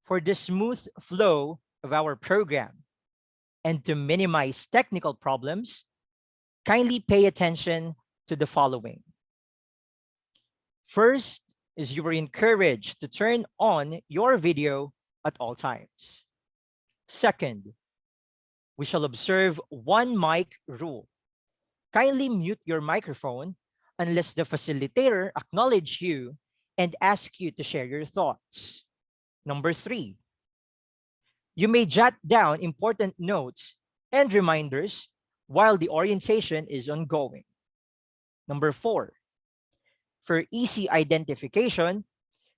For the smooth flow of our program and to minimize technical problems, kindly pay attention to the following. First is you are encouraged to turn on your video at all times. Second, we shall observe one mic rule. Kindly mute your microphone unless the facilitator acknowledge you and ask you to share your thoughts. Number three, you may jot down important notes and reminders while the orientation is ongoing. Number four, for easy identification,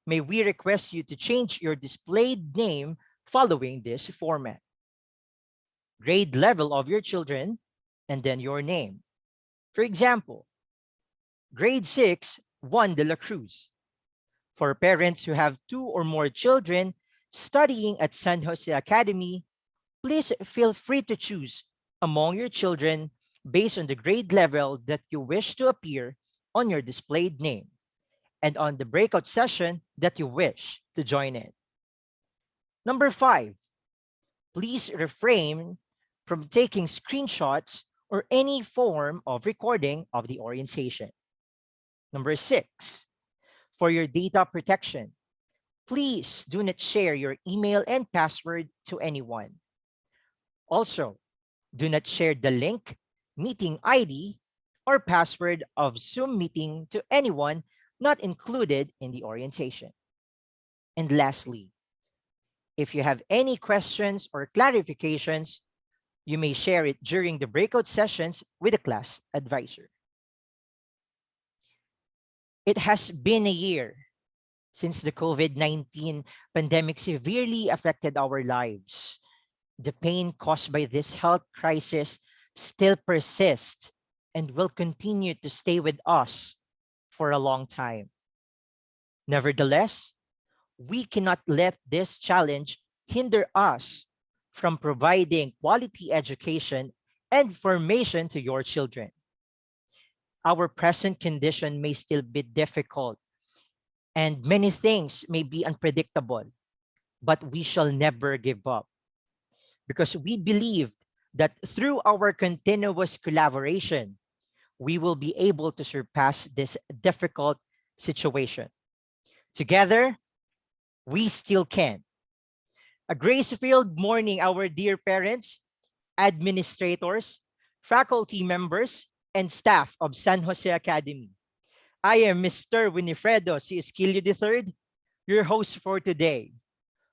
may we request you to change your displayed name following this format. Grade level of your children, and then your name. For example, grade 6, Juan de la Cruz. For parents who have two or more children studying at San Jose Academy, please feel free to choose among your children based on the grade level that you wish to appear on your displayed name and on the breakout session that you wish to join in. Number five, please refrain from taking screenshots or any form of recording of the orientation. Number six, for your data protection, please do not share your email and password to anyone. Also, do not share the link, meeting ID, or password of Zoom meeting to anyone not included in the orientation. And lastly, if you have any questions or clarifications, you may share it during the breakout sessions with the class advisor. It has been a year since the COVID-19 pandemic severely affected our lives. The pain caused by this health crisis still persists and will continue to stay with us for a long time. Nevertheless, we cannot let this challenge hinder us from providing quality education and formation to your children. Our present condition may still be difficult and many things may be unpredictable, but we shall never give up because we believe that through our continuous collaboration, we will be able to surpass this difficult situation. Together, we still can. A grace-filled morning, our dear parents, administrators, faculty members, and staff of San Jose Academy. I am Mr. Winifredo C. Esquilio III, your host for today.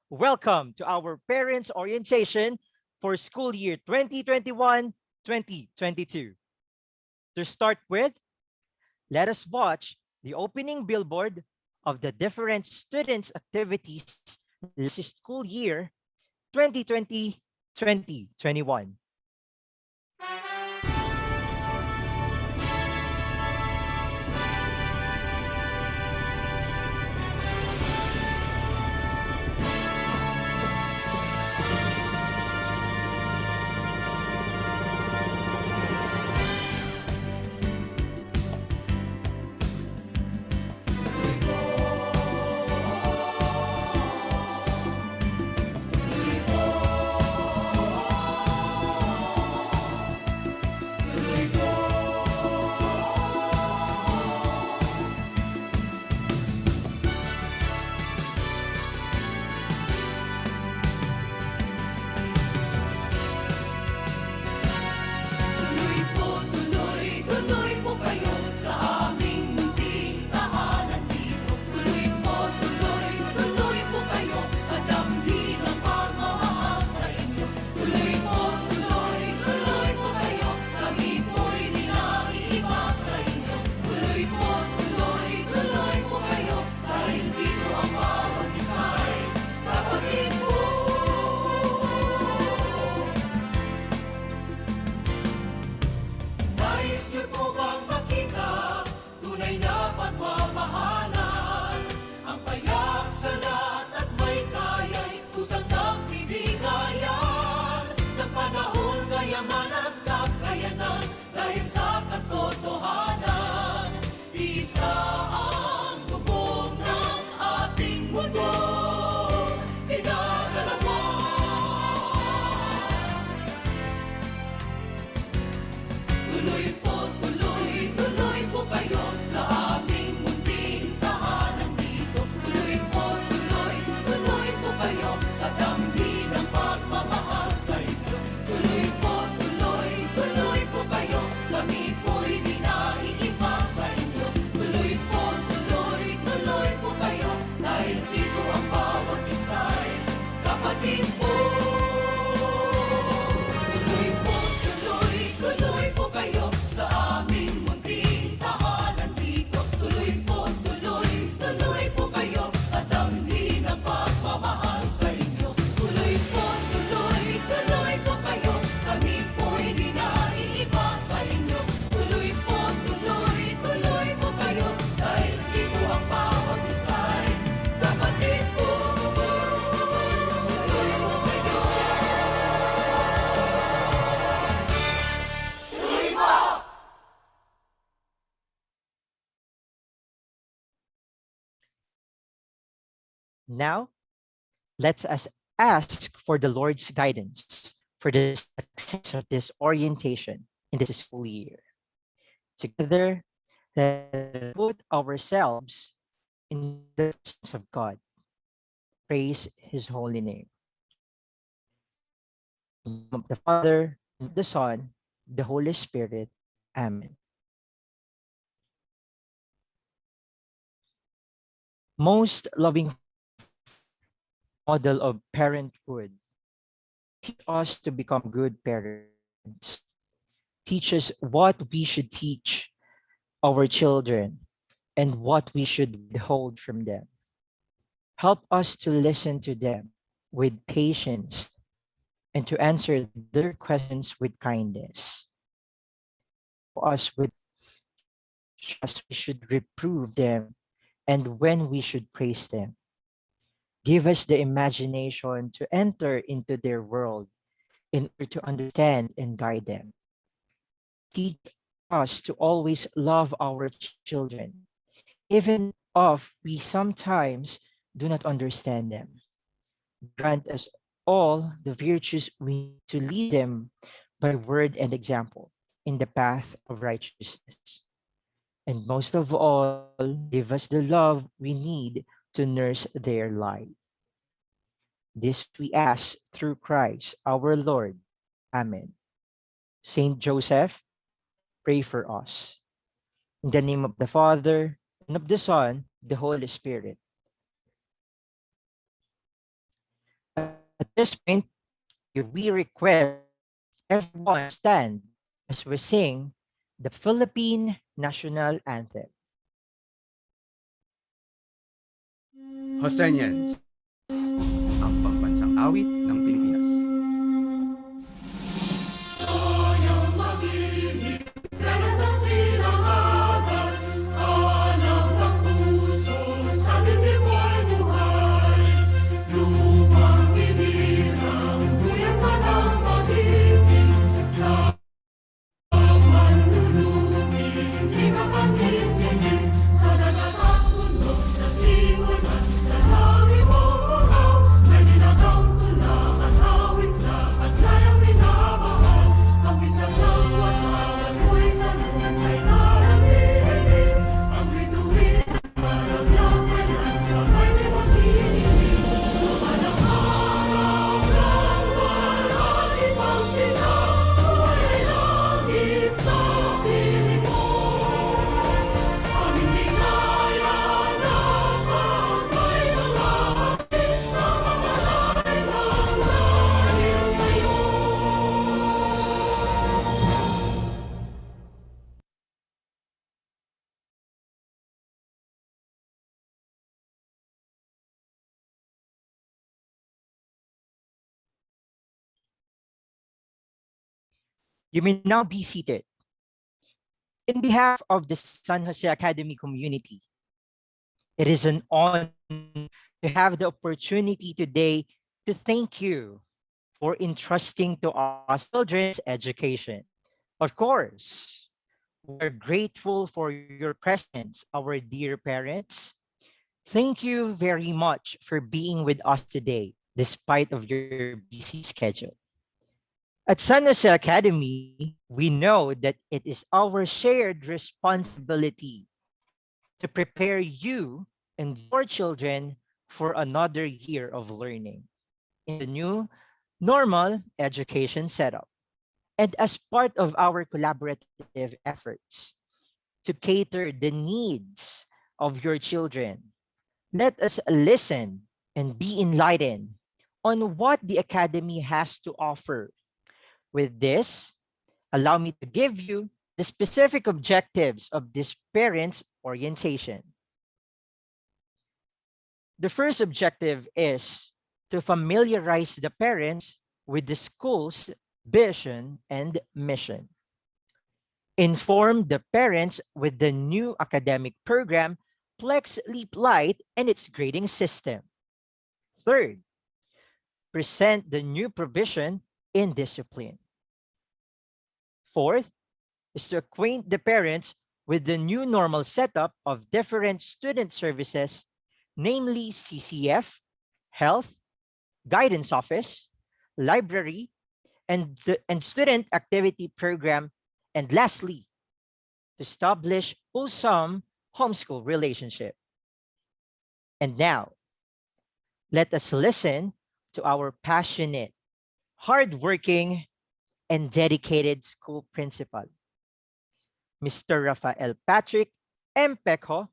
Welcome to our Parents Orientation for school year 2021-2022. To start with, let us watch the opening billboard of the different students' activities this school year 2020-2021. Now, let us ask for the Lord's guidance for the success of this orientation in this school year. Together, let's put ourselves in the presence of God. Praise his holy name. In the name of the Father, and the Son, the Holy Spirit. Amen. Most loving model of parenthood, teach us to become good parents. Teach us what we should teach our children and what we should withhold from them. Help us to listen to them with patience and to answer their questions with kindness. For us with trust, we should reprove them and when we should praise them. Give us the imagination to enter into their world in order to understand and guide them. Teach us to always love our children, even if we sometimes do not understand them. Grant us all the virtues we need to lead them by word and example in the path of righteousness. And most of all, give us the love we need to nurse their life. This we ask through Christ our Lord. Amen. Saint Joseph, pray for us. In the name of the Father, and of the Son, the Holy Spirit. At this point, we request everyone stand as we sing the Philippine National Anthem. Hosenians, ang pambansang awit ng Pilipinas. You may now be seated. In behalf of the San Jose Academy community, it is an honor to have the opportunity today to thank you for entrusting to us children's education. Of course, we're grateful for your presence, our dear parents. Thank you very much for being with us today, despite of your busy schedule. At San Jose Academy, we know that it is our shared responsibility to prepare you and your children for another year of learning in the new normal education setup. And as part of our collaborative efforts to cater the needs of your children, let us listen and be enlightened on what the Academy has to offer. With this, allow me to give you the specific objectives of this parents' orientation. The first objective is to familiarize the parents with the school's vision and mission. Inform the parents with the new academic program, Plex Leap Light, and its grading system. Third, present the new provision in discipline. Fourth, is to acquaint the parents with the new normal setup of different student services, namely CCF, health, guidance office, library, and student activity program, and lastly, to establish wholesome homeschool relationship. And now, let us listen to our passionate, hardworking, and dedicated school principal, Mr. Rafael Patrick M. Pecjo,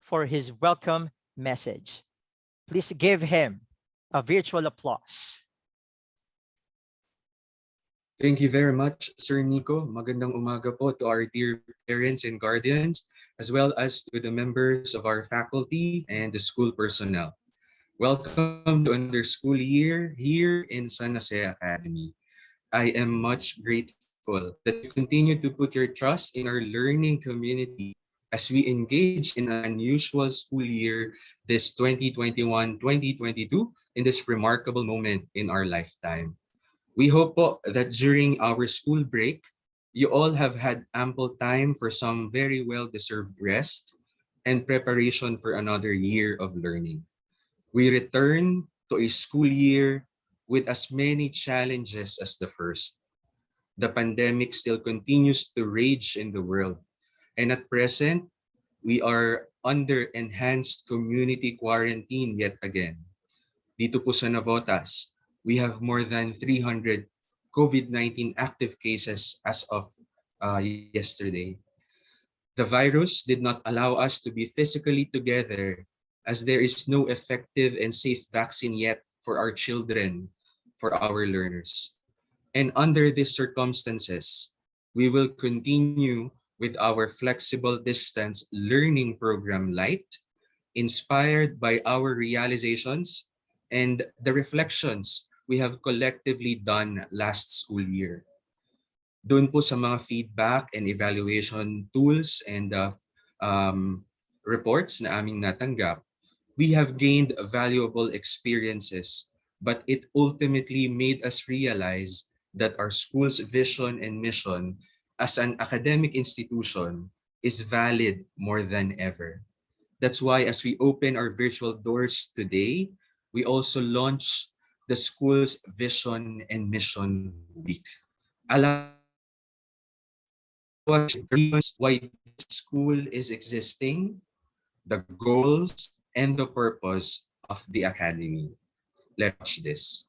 for his welcome message. Please give him a virtual applause. Thank you very much, Sir Nico. Magandang umaga po to our dear parents and guardians, as well as to the members of our faculty and the school personnel. Welcome to another school year here in San Jose Academy. I am much grateful that you continue to put your trust in our learning community as we engage in an unusual school year this 2021-2022 in this remarkable moment in our lifetime. We hope po that during our school break, you all have had ample time for some very well-deserved rest and preparation for another year of learning. We return to a school year with as many challenges as the first. The pandemic still continues to rage in the world, and at present, we are under enhanced community quarantine yet again. Dito po sa Navotas, we have more than 300 COVID-19 active cases as of yesterday. The virus did not allow us to be physically together as there is no effective and safe vaccine yet for our children, for our learners. And under these circumstances, we will continue with our flexible distance learning program Light, inspired by our realizations and the reflections we have collectively done last school year. Doon po sa mga feedback and evaluation tools and reports na aming natanggap, we have gained valuable experiences, but it ultimately made us realize that our school's vision and mission as an academic institution is valid more than ever. That's why as we open our virtual doors today, we also launch the school's vision and mission week. Allow us reasons why this school is existing, the goals, and the purpose of the academy. Let's watch this.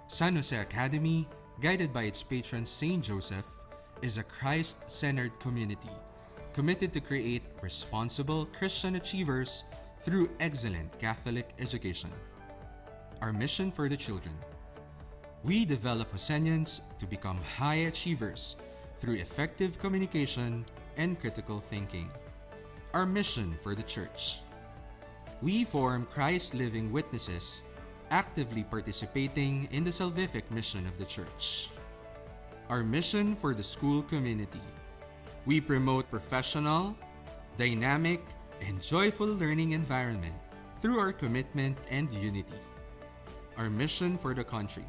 San Jose Academy, guided by its patron Saint Joseph, is a Christ-centered community committed to create responsible Christian achievers through excellent Catholic education. Our mission for the children. We develop Hosenians to become high achievers through effective communication and critical thinking. Our mission for the church. We form Christ-living witnesses, actively participating in the salvific mission of the church. Our mission for the school community. We promote professional, dynamic, and joyful learning environment through our commitment and unity. Our mission for the country.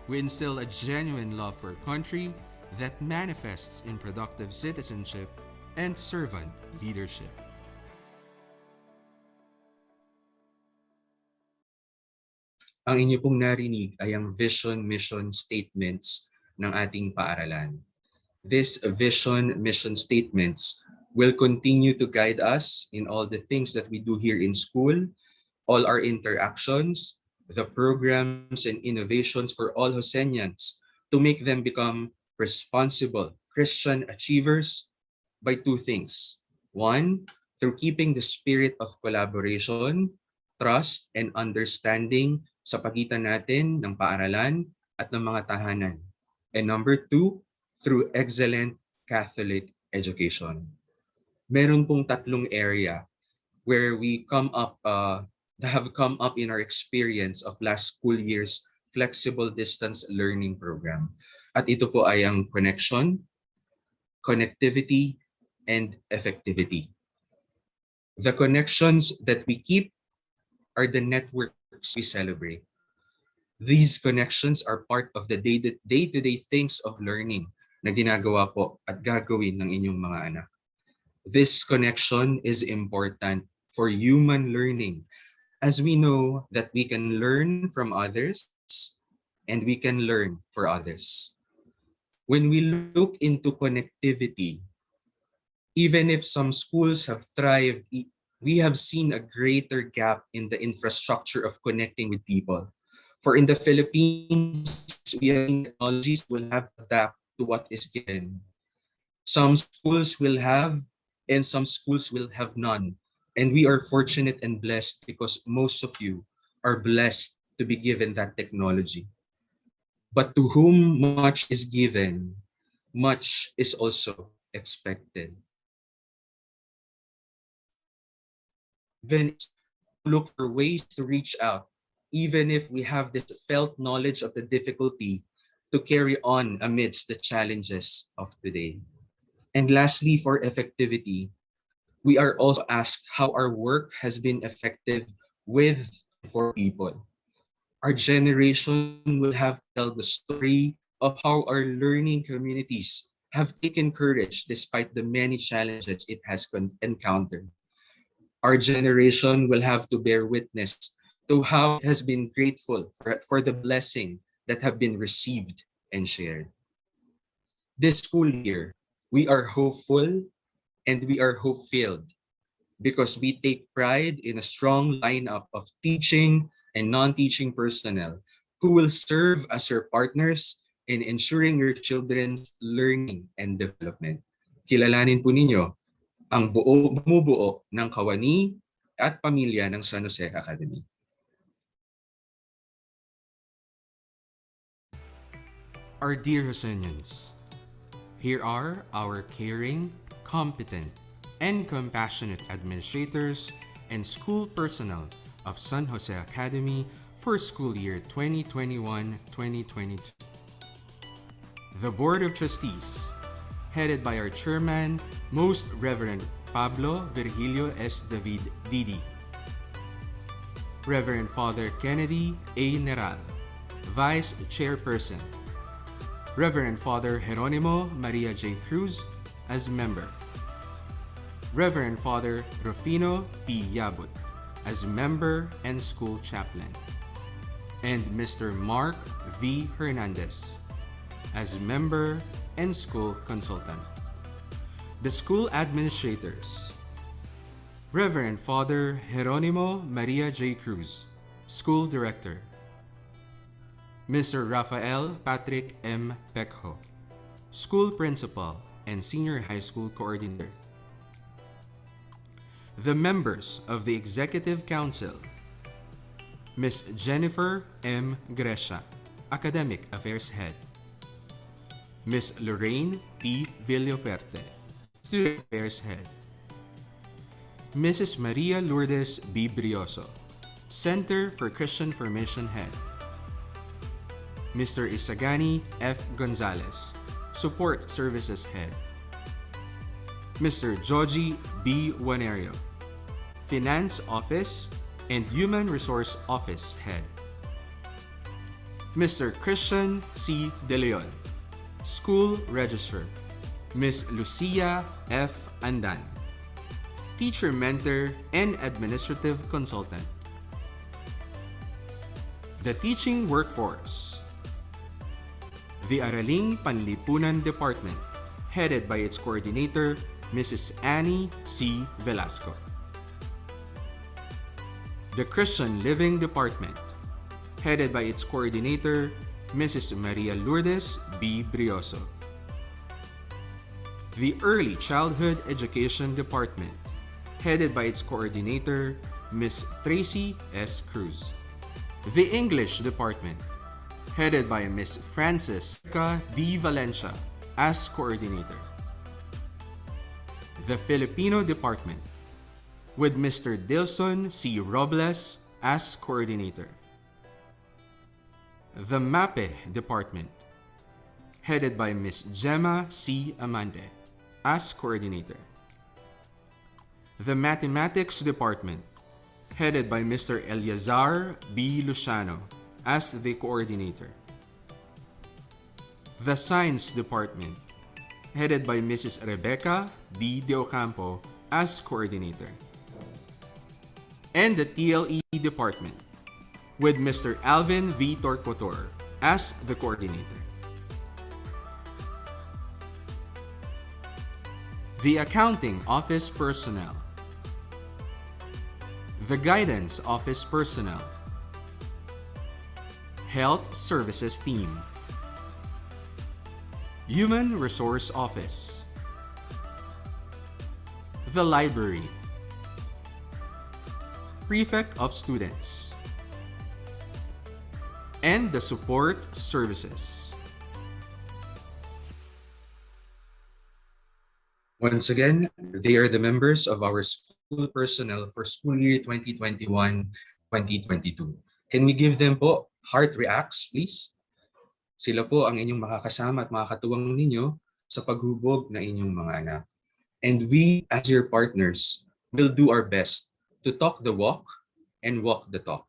We instill a genuine love for country that manifests in productive citizenship and servant leadership. Ang inyo pong narinig ay ang vision, mission statements ng ating paaralan. These vision, mission statements will continue to guide us in all the things that we do here in school, all our interactions, the programs and innovations for all Hosenians to make them become responsible Christian achievers by two things. One, through keeping the spirit of collaboration, trust, and understanding sa pagitan natin ng paaralan at ng mga tahanan. And number two, through excellent Catholic education. Meron pong tatlong area where we have come up in our experience of last school year's flexible distance learning program. At ito po ay ang connection, connectivity, and effectivity. The connections that we keep are the networks we celebrate. These connections are part of the day-to-day things of learning na ginagawa po at gagawin ng inyong mga anak. This connection is important for human learning, as we know that we can learn from others and we can learn for others. When we look into connectivity, even if some schools have thrived, we have seen a greater gap in the infrastructure of connecting with people. For in the Philippines, we have seen technologies will have to adapt to what is given. Some schools will have, and some schools will have none. And we are fortunate and blessed because most of you are blessed to be given that technology. But to whom much is given, much is also expected. Even look for ways to reach out, even if we have this felt knowledge of the difficulty to carry on amidst the challenges of today. And lastly, for effectivity, we are also asked how our work has been effective with and for people. Our generation will have to tell the story of how our learning communities have taken courage despite the many challenges it has encountered. Our generation will have to bear witness to how it has been grateful for the blessing that have been received and shared. This school year, we are hopeful and we are hope-filled because we take pride in a strong lineup of teaching and non-teaching personnel who will serve as your partners in ensuring your children's learning and development. Kilalanin po ninyo ang bumubuo ng kawani at pamilya ng San Jose Academy. Our dear Hosenians, here are our caring, competent, and compassionate administrators and school personnel of San Jose Academy for school year 2021-2022. The Board of Trustees, headed by our Chairman, Most Reverend Pablo Virgilio S. David Didi, Reverend Father Kennedy A. Neral, Vice Chairperson, Reverend Father Jeronimo Maria J. Cruz as member, Reverend Father Rufino P. Yabut as member and school chaplain, and Mr. Mark V. Hernandez as member and school consultant. The school administrators, Reverend Father Jeronimo Maria J. Cruz, School Director, Mr. Rafael Patrick M. Pecjo, School Principal and Senior High School Coordinator. The members of the Executive Council, Ms. Jennifer M. Gresha, Academic Affairs Head, Ms. Lorraine T. Villoferte, Student Affairs Head, Mrs. Maria Lourdes B. Brioso, Center for Christian Formation Head, Mr. Isagani F. Gonzalez, Support Services Head, Mr. Joji B. Wanerio, Finance Office and Human Resource Office Head, Mr. Christian C. De Leon, School Registrar, Ms. Lucia F. Andan, Teacher Mentor and Administrative Consultant. The Teaching Workforce, the Araling Panlipunan Department, headed by its coordinator, Mrs. Annie C. Velasco. The Christian Living Department, headed by its coordinator, Mrs. Maria Lourdes B. Brioso. The Early Childhood Education Department, headed by its coordinator, Ms. Tracy S. Cruz. The English Department, headed by Ms. Francisca D. Valencia as coordinator. The Filipino Department, with Mr. Dilson C. Robles as coordinator. The MAPE Department, headed by Ms. Gemma C. Amande as coordinator. The Mathematics Department, headed by Mr. Eleazar B. Luciano as the coordinator. The Science Department, headed by Mrs. Rebecca D. De Ocampo as coordinator. And the TLE department, with Mr. Alvin V. Torcotor as the coordinator. The accounting office personnel, the guidance office personnel, health services team, human resource office, the library, prefect of students, and the support services. Once again, they are the members of our school personnel for school year 2021-2022. Can we give them po heart reacts, please? Sila po ang inyong makakasama at makakatuwang ninyo sa paghubog na inyong mga anak. And we, as your partners, will do our best to talk the walk and walk the talk.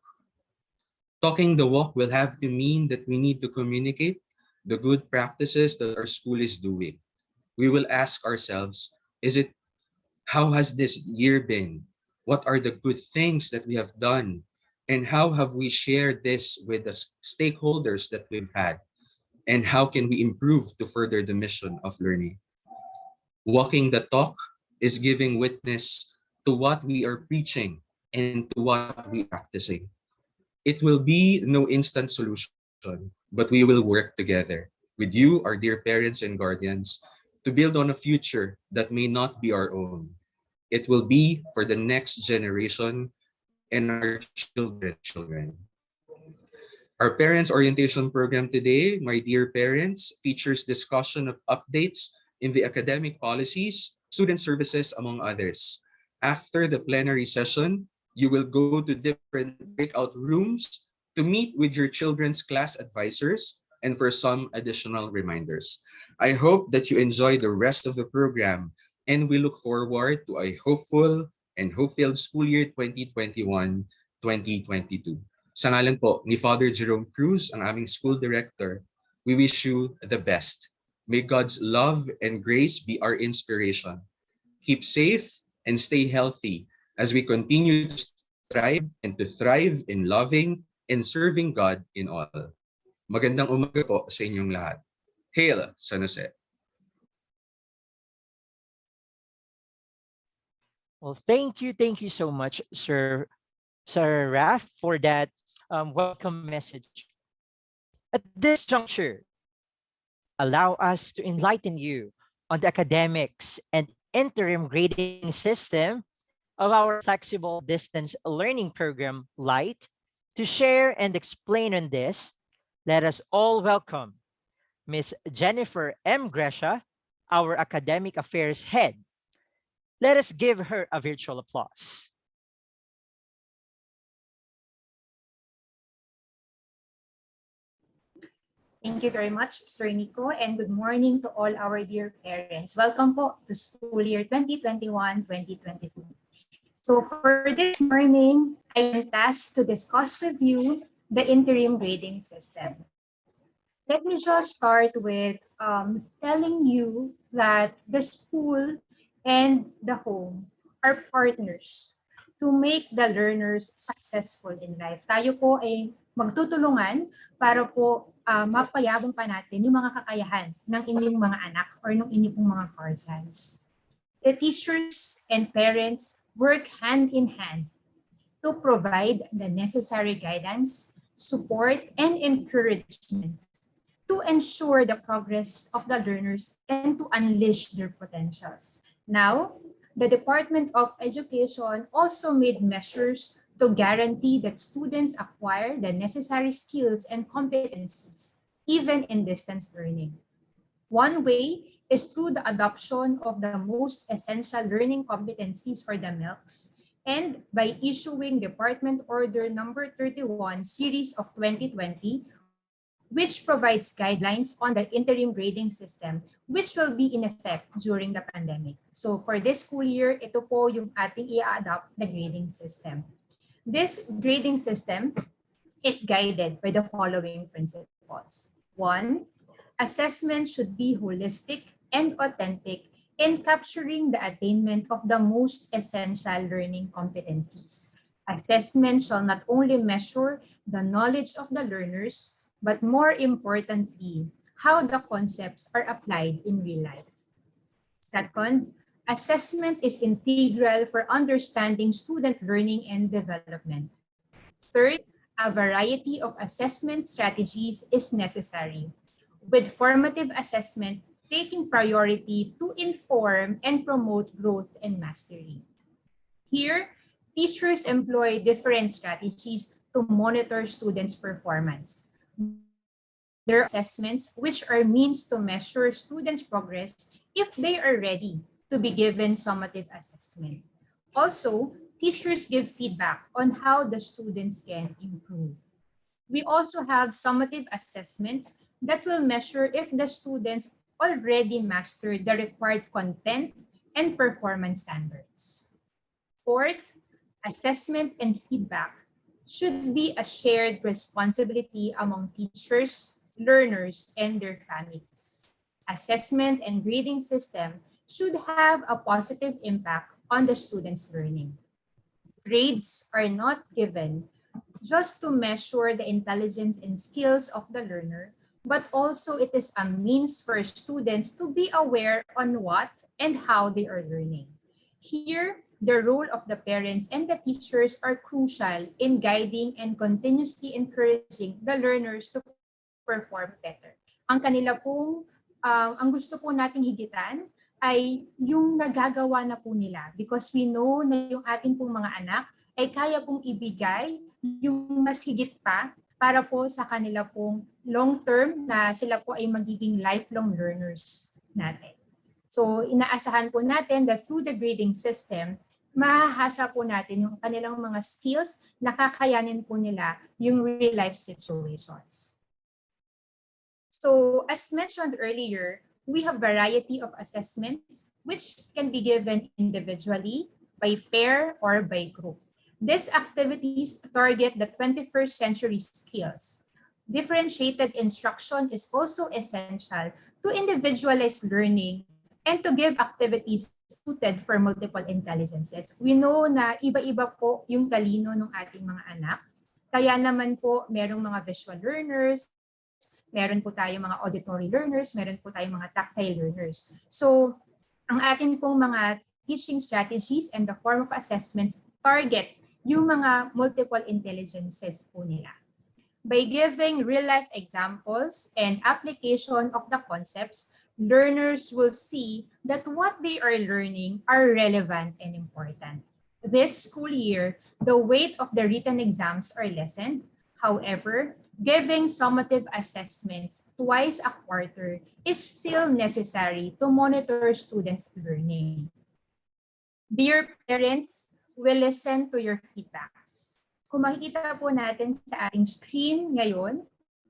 Talking the walk will have to mean that we need to communicate the good practices that our school is doing. We will ask ourselves, how has this year been? What are the good things that we have done? And how have we shared this with the stakeholders that we've had? And how can we improve to further the mission of learning? Walking the talk is giving witness to what we are preaching and to what we are practicing. It will be no instant solution, but we will work together with you, our dear parents and guardians, to build on a future that may not be our own. It will be for the next generation and our children. Our parents orientation program today, my dear parents, features discussion of updates in the academic policies, student services, among others. After the plenary session, you will go to different breakout rooms to meet with your children's class advisors and for some additional reminders. I hope that you enjoy the rest of the program, and we look forward to a hopeful and hope-filled school year 2021-2022. Sa ngalan po ni Father Jerome Cruz, ang aming school director, we wish you the best. May God's love and grace be our inspiration. Keep safe and stay healthy as we continue to strive and to thrive in loving and serving God in all. Magandang umaga po sa inyong lahat. Hail San Jose. Well, thank you so much, Sir Raf, for that welcome message. At this juncture, allow us to enlighten you on the academics and interim grading system of our flexible distance learning program, LIGHT. To share and explain on this, let us all welcome Ms. Jennifer M. Gresha, our Academic Affairs Head. Let us give her a virtual applause. Thank you very much, Sir Nico, and good morning to all our dear parents. Welcome po to school year 2021-2022. So for this morning, I am tasked to discuss with you the interim grading system. Let me just start with telling you that the school and the home are partners to make the learners successful in life. Tayo po ay magtutulungan para po mapayabong pa natin yung mga kakayahan ng inyong mga anak or ng inyong mga guardians. The teachers and parents work hand in hand to provide the necessary guidance, support, and encouragement to ensure the progress of the learners and to unleash their potentials. Now, the Department of Education also made measures to guarantee that students acquire the necessary skills and competencies, even in distance learning. One way is through the adoption of the most essential learning competencies for the MELCs and by issuing Department Order Number 31 Series of 2020, which provides guidelines on the interim grading system, which will be in effect during the pandemic. So for this school year, ito po yung ating i-adopt na grading system. This grading system is guided by the following principles. 1, assessment should be holistic and authentic in capturing the attainment of the most essential learning competencies. Assessment shall not only measure the knowledge of the learners, but more importantly, how the concepts are applied in real life. Second, assessment is integral for understanding student learning and development. Third, a variety of assessment strategies is necessary, with formative assessment taking priority to inform and promote growth and mastery. Here, teachers employ different strategies to monitor students' performance. There are assessments which are means to measure students' progress if they are ready to be given summative assessment. Also, teachers give feedback on how the students can improve. We also have summative assessments that will measure if the students already mastered the required content and performance standards. Fourth, assessment and feedback should be a shared responsibility among teachers, learners, and their families. Assessment and grading system should have a positive impact on the students' learning. Grades are not given just to measure the intelligence and skills of the learner, but also it is a means for students to be aware on what and how they are learning. Here, the role of the parents and the teachers are crucial in guiding and continuously encouraging the learners to perform better. Ang gusto po nating higitan ay yung nagagawa na po nila, because we know na yung ating pong mga anak ay kaya pong ibigay yung mas higit pa para po sa kanila pong long term na sila po ay magiging lifelong learners natin. So inaasahan po natin that through the grading system, mahahasa po natin yung kanilang mga skills na kakayanin po nila yung real life situations. So as mentioned earlier, we have variety of assessments which can be given individually, by pair, or by group. These activities target the 21st century skills. Differentiated instruction is also essential to individualize learning and to give activities suited for multiple intelligences. We know na iba-iba po yung talino ng ating mga anak. Kaya naman po merong mga visual learners, meron po tayong mga auditory learners, meron po tayong mga tactile learners. So, ang atin pong mga teaching strategies and the form of assessments target yung mga multiple intelligences po nila. By giving real-life examples and application of the concepts, learners will see that what they are learning are relevant and important. This school year, the weight of the written exams are lessened. However, giving summative assessments twice a quarter is still necessary to monitor students' learning. Dear parents, we'll listen to your feedbacks. Kung makikita po natin sa ating screen ngayon,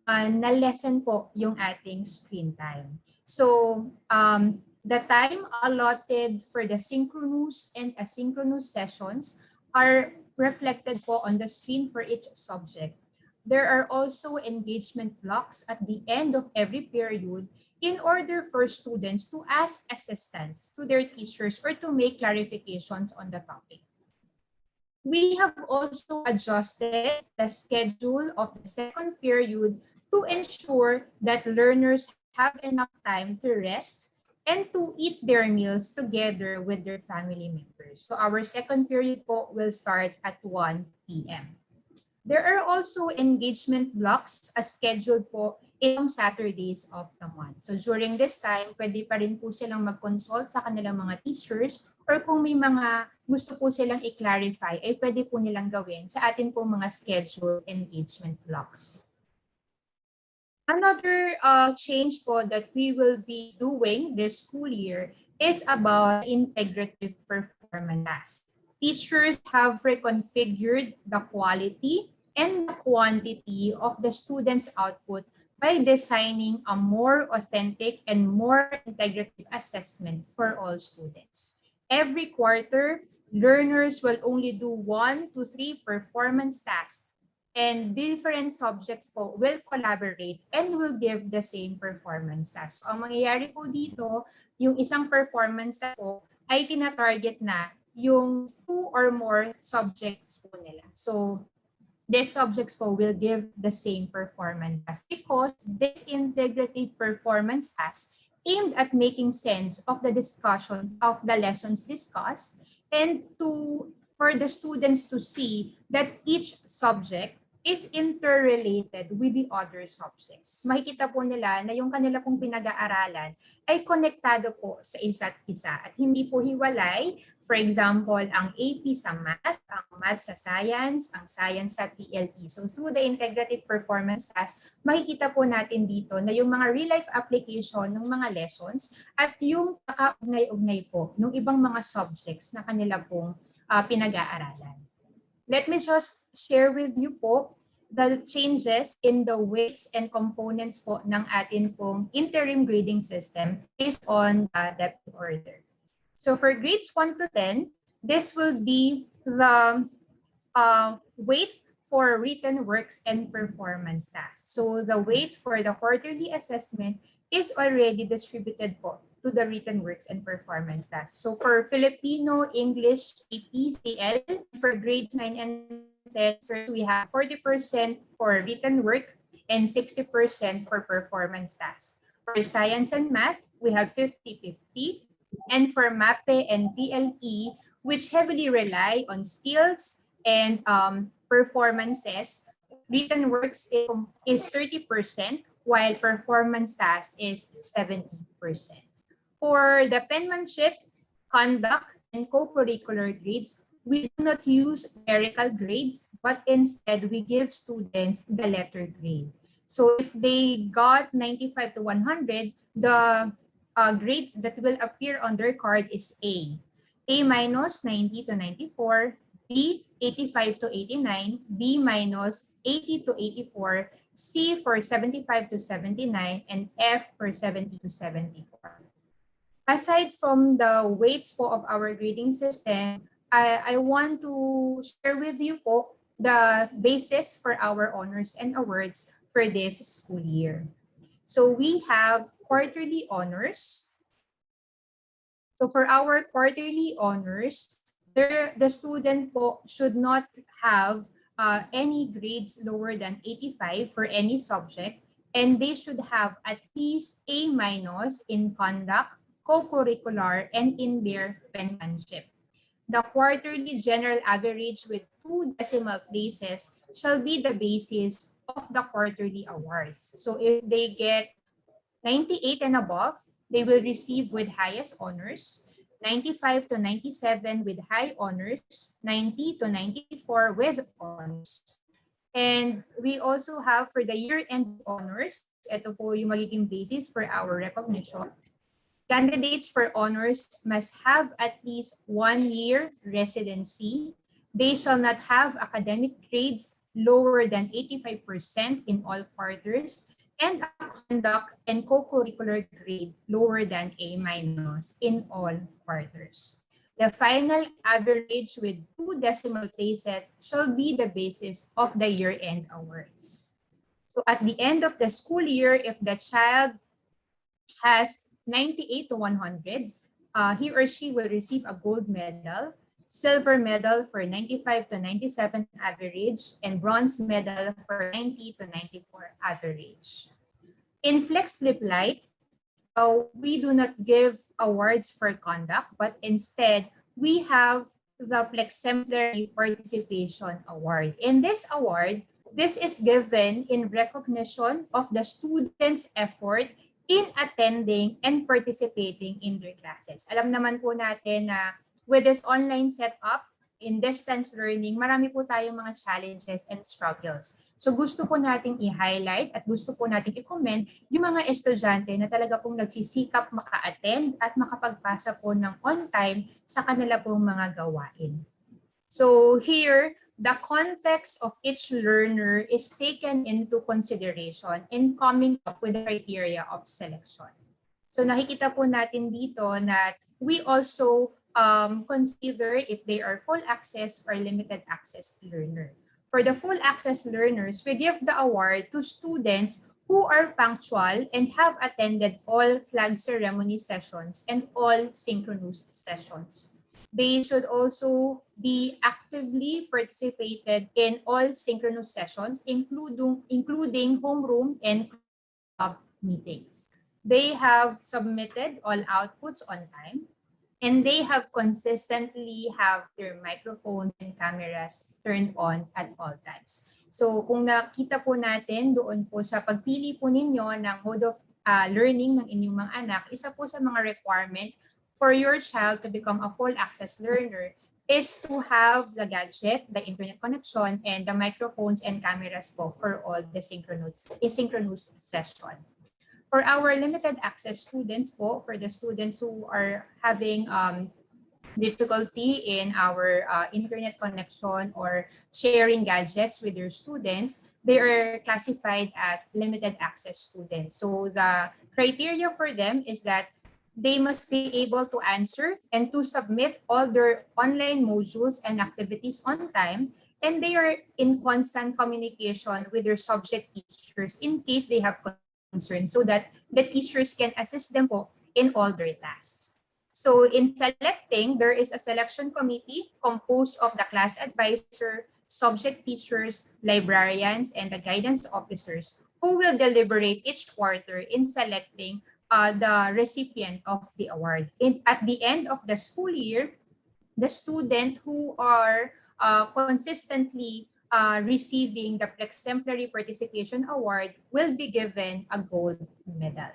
na-lessen po yung ating screen time. So, the time allotted for the synchronous and asynchronous sessions are reflected po on the screen for each subject. There are also engagement blocks at the end of every period in order for students to ask assistance to their teachers or to make clarifications on the topic. We have also adjusted the schedule of the second period to ensure that learners have enough time to rest and to eat their meals together with their family members. So our second period po will start at 1 p.m. There are also engagement blocks as scheduled po in Saturdays of the month. So during this time, pwede pa rin po silang mag-consult sa kanilang mga teachers, or kung may mga gusto po silang i-clarify, ay pwede po nilang gawin sa atin po mga scheduled engagement blocks. Another change po that we will be doing this school year is about integrative performance. Teachers have reconfigured the quality and the quantity of the students' output by designing a more authentic and more integrative assessment for all students. Every quarter, learners will only do 1 to 3 performance tasks and different subjects po will collaborate and will give the same performance task. So, ang mangyayari po dito, yung isang performance task po ay tina-target na yung 2 or more subjects po nila. So, these subjects po will give the same performance task because this integrative performance task aimed at making sense of the discussions of the lessons discussed and for the students to see that each subject is interrelated with the other subjects. Makikita po nila na yung kanila pong pinag-aaralan ay konektado po sa isa't isa at hindi po hiwalay. For example, ang AP sa math, ang math sa science, ang science sa TLE. So through the integrative performance task, makikita po natin dito na yung mga real-life application ng mga lessons at yung kakaugnay-ugnay po ng ibang mga subjects na kanila pong pinag-aaralan. Let me just share with you po the changes in the weights and components po ng atin pong interim grading system based on the depth order. So for grades 1 to 10, this will be the weight for written works and performance tasks. So the weight for the quarterly assessment is already distributed po to the written works and performance tasks. So for Filipino, English, AP, CL, for grades 9 and 10, we have 40% for written work and 60% for performance tasks. For science and math, we have 50-50. And for MAPE and TLE, which heavily rely on skills and performances, written works is 30%, while performance task is 70%. For the penmanship, conduct, and co-curricular grades, we do not use numerical grades, but instead we give students the letter grade. So if they got 95 to 100, the grades that will appear on their card is A minus 90 to 94, B 85 to 89, B minus 80 to 84, C for 75 to 79, and F for 70 to 74. Aside from the weights po of our grading system, I want to share with you po the basis for our honors and awards for this school year. So we have quarterly honors. So for our quarterly honors, the student po should not have any grades lower than 85 for any subject, and they should have at least A minus in conduct, co-curricular, and in their penmanship. The quarterly general average with 2 decimal places shall be the basis of the quarterly awards. So if they get 98 and above, they will receive with highest honors, 95 to 97 with high honors, 90 to 94 with honors. And we also have for the year-end honors, ito po yung magiging basis for our recognition. Candidates for honors must have at least 1 year residency. They shall not have academic grades lower than 85% in all quarters, and a conduct and co-curricular grade lower than A minus in all quarters. The final average with 2 decimal places shall be the basis of the year-end awards. So at the end of the school year, if the child has 98 to 100, he or she will receive a gold medal, silver medal for 95 to 97 average, and bronze medal for 90 to 94 average. In Flex Lip Light, we do not give awards for conduct, but instead we have the Flexemplary Participation Award. In this award, this is given in recognition of the students' effort in attending and participating in their classes. Alam naman po natin na with this online setup, in distance learning, marami po tayong mga challenges and struggles. So gusto po nating i-highlight at gusto po nating i-comment yung mga estudyante na talaga pong nagsisikap maka-attend at makapagpasa po ng on time sa kanila pong mga gawain. So here, the context of each learner is taken into consideration in coming up with the criteria of selection. So nakikita po natin dito na we also consider if they are full access or limited access learner. For the full access learners, we give the award to students who are punctual and have attended all flag ceremony sessions and all synchronous sessions. They should also be actively participated in all synchronous sessions, including homeroom and club meetings. They have submitted all outputs on time, and they have consistently have their microphones and cameras turned on at all times. So kung nakita po natin doon po sa pagpili po ninyo ng mode of learning ng inyong mga anak, isa po sa mga requirement for your child to become a full access learner is to have the gadget, the internet connection, and the microphones and cameras po for all the asynchronous session. For our limited access students po, for the students who are having difficulty in our internet connection or sharing gadgets with their students, they are classified as limited access students. So the criteria for them is that they must be able to answer and to submit all their online modules and activities on time, and they are in constant communication with their subject teachers in case they have concerns, so that the teachers can assist them po in all their tasks. So in selecting, there is a selection committee composed of the class advisor, subject teachers, librarians, and the guidance officers who will deliberate each quarter in selecting the recipient of the award. At the end of the school year, the student who are consistently receiving the Exemplary Participation Award will be given a gold medal.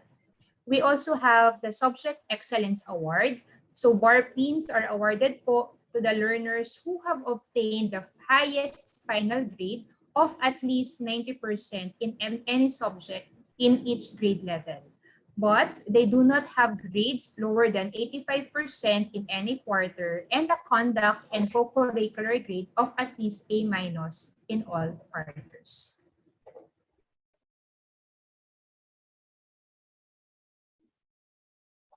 We also have the Subject Excellence Award. So bar pins are awarded po to the learners who have obtained the highest final grade of at least 90% in any subject in each grade level. But they do not have grades lower than 85% in any quarter and a conduct and co-curricular grade of at least A- in all quarters.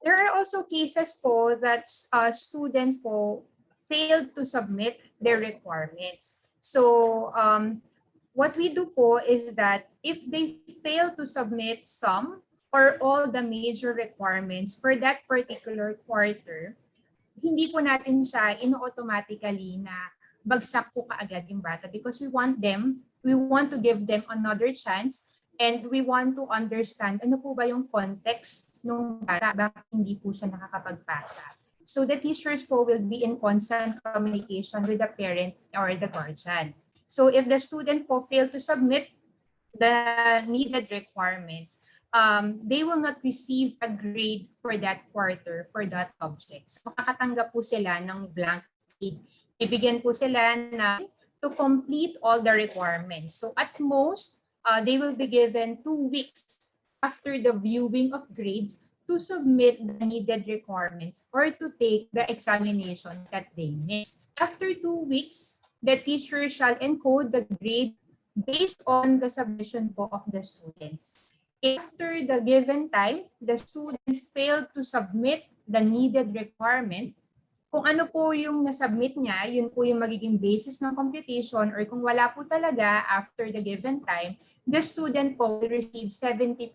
There are also cases po that students po failed to submit their requirements. So what we do po is that if they fail to submit some or all the major requirements for that particular quarter, hindi po natin siya automatically na bagsak po kaagad yung bata, because we want to give them another chance, and we want to understand ano po ba yung context ng bata, bakit hindi po siya nakakapagpasa. So the teachers po will be in constant communication with the parent or the guardian. So if the student po fail to submit the needed requirements, they will not receive a grade for that quarter for that subject. So makakatanggap po sila ng blank grade. Ibigyan po sila na to complete all the requirements. So at most, they will be given 2 weeks after the viewing of grades to submit the needed requirements or to take the examinations that they missed. After 2 weeks, the teacher shall encode the grade based on the submission po of the students. After the given time, the student failed to submit the needed requirement, kung ano po yung nasubmit niya, yun po yung magiging basis ng computation, or kung wala po talaga after the given time, the student po will receive 70%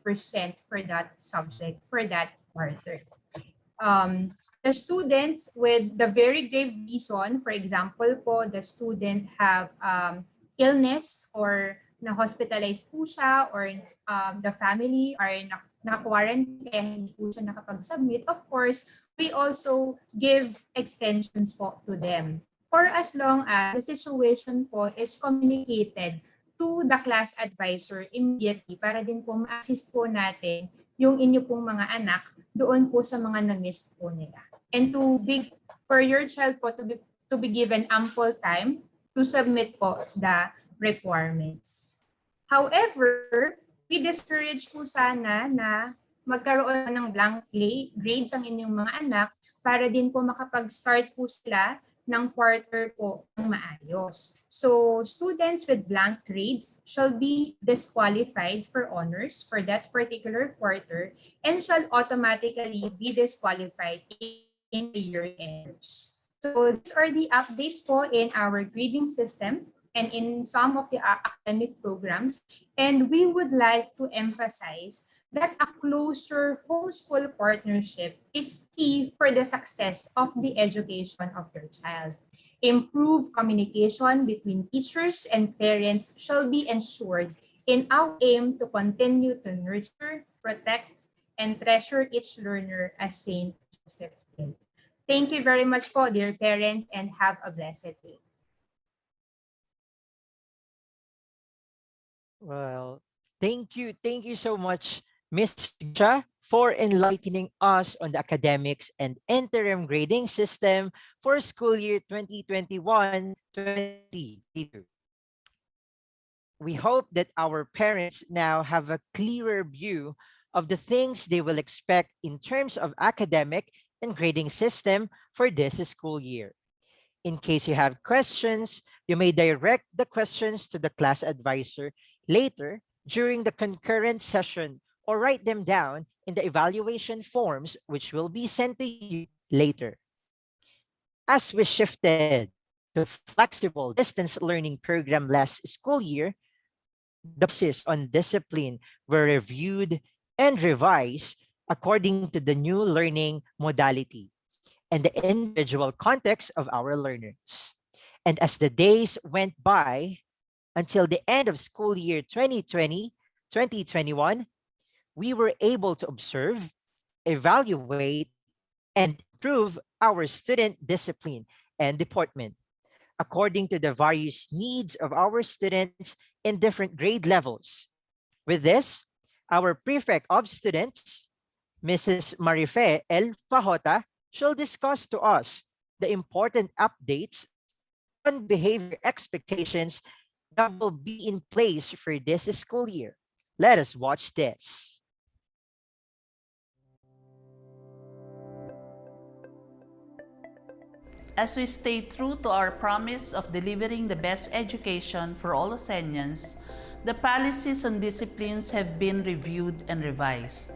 for that subject, for that quarter. The students with the very grave reason, for example po, the student have illness or na-hospitalize po siya, or the family are na-quarantine, hindi po siya nakapag-submit, of course, we also give extensions po to them for as long as the situation po is communicated to the class advisor immediately, para din po ma-assist po natin yung inyo pong mga anak doon po sa mga na-miss po nila. And for your child po to be given ample time to submit po the requirements. However, we discourage po sana na magkaroon ng blank grades ang inyong mga anak para din po makapag-start po sila ng quarter po ng maayos. So, students with blank grades shall be disqualified for honors for that particular quarter and shall automatically be disqualified in the year ends. So, these are the updates po in our grading system. and in some of the academic programs. And we would like to emphasize that a closer homeschool partnership is key for the success of the education of your child. Improved communication between teachers and parents shall be ensured in our aim to continue to nurture, protect, and treasure each learner as Saint Joseph did. Thank you very much po, dear parents, and have a blessed day. Well, thank you so much, Miss Cha, for enlightening us on the academics and interim grading system for school year 2021-2022. We hope that our parents now have a clearer view of the things they will expect in terms of academic and grading system for this school year. In case you have questions, you may direct the questions to the class advisor later during the concurrent session or write them down in the evaluation forms which will be sent to you later. As we shifted to flexible distance learning program last school year, the emphasis on discipline were reviewed and revised according to the new learning modality and the individual context of our learners. And as the days went by until the end of school year 2020-2021, we were able to observe, evaluate, and improve our student discipline and deportment according to the various needs of our students in different grade levels. With this, our prefect of students, Mrs. Marife L. Fajota, shall discuss to us the important updates on behavior expectations that will be in place for this school year. Let us watch this. As we stay true to our promise of delivering the best education for all Osenians, the policies on disciplines have been reviewed and revised.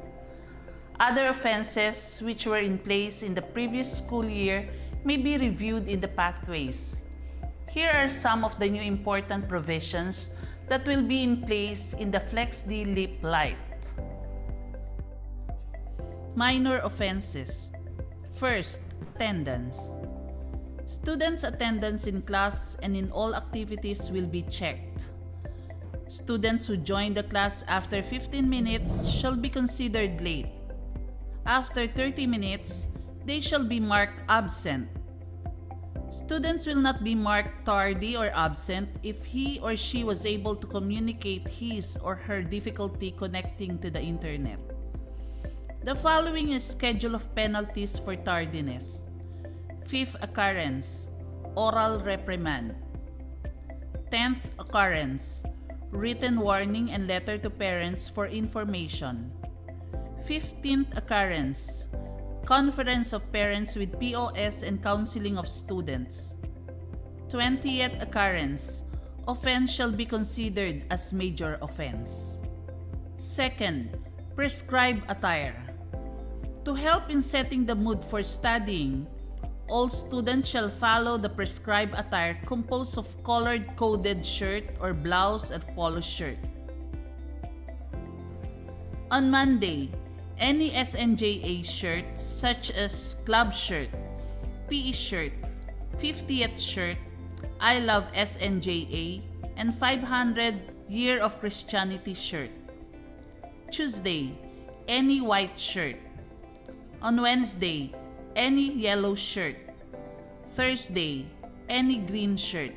Other offenses which were in place in the previous school year may be reviewed in the pathways. Here are some of the new important provisions that will be in place in the FlexD LEAP Lite. Minor offenses. First, attendance. Students' attendance in class and in all activities will be checked. Students who join the class after 15 minutes shall be considered late. After 30 minutes, they shall be marked absent. Students will not be marked tardy or absent if he or she was able to communicate his or her difficulty connecting to the internet. The following is schedule of penalties for tardiness. Fifth occurrence, oral reprimand. 10th occurrence, written warning and letter to parents for information. 15th occurrence, conference of parents with POS and counseling of students. 20th occurrence, offense shall be considered as major offense. Second, prescribed attire. To help in setting the mood for studying, all students shall follow the prescribed attire composed of colored coded shirt or blouse and polo shirt. On Monday, any SNJA shirt such as club shirt, PE shirt, 50th shirt, I Love SNJA, and 500 Year of Christianity shirt. Tuesday, any white shirt. On Wednesday, any yellow shirt. Thursday, any green shirt.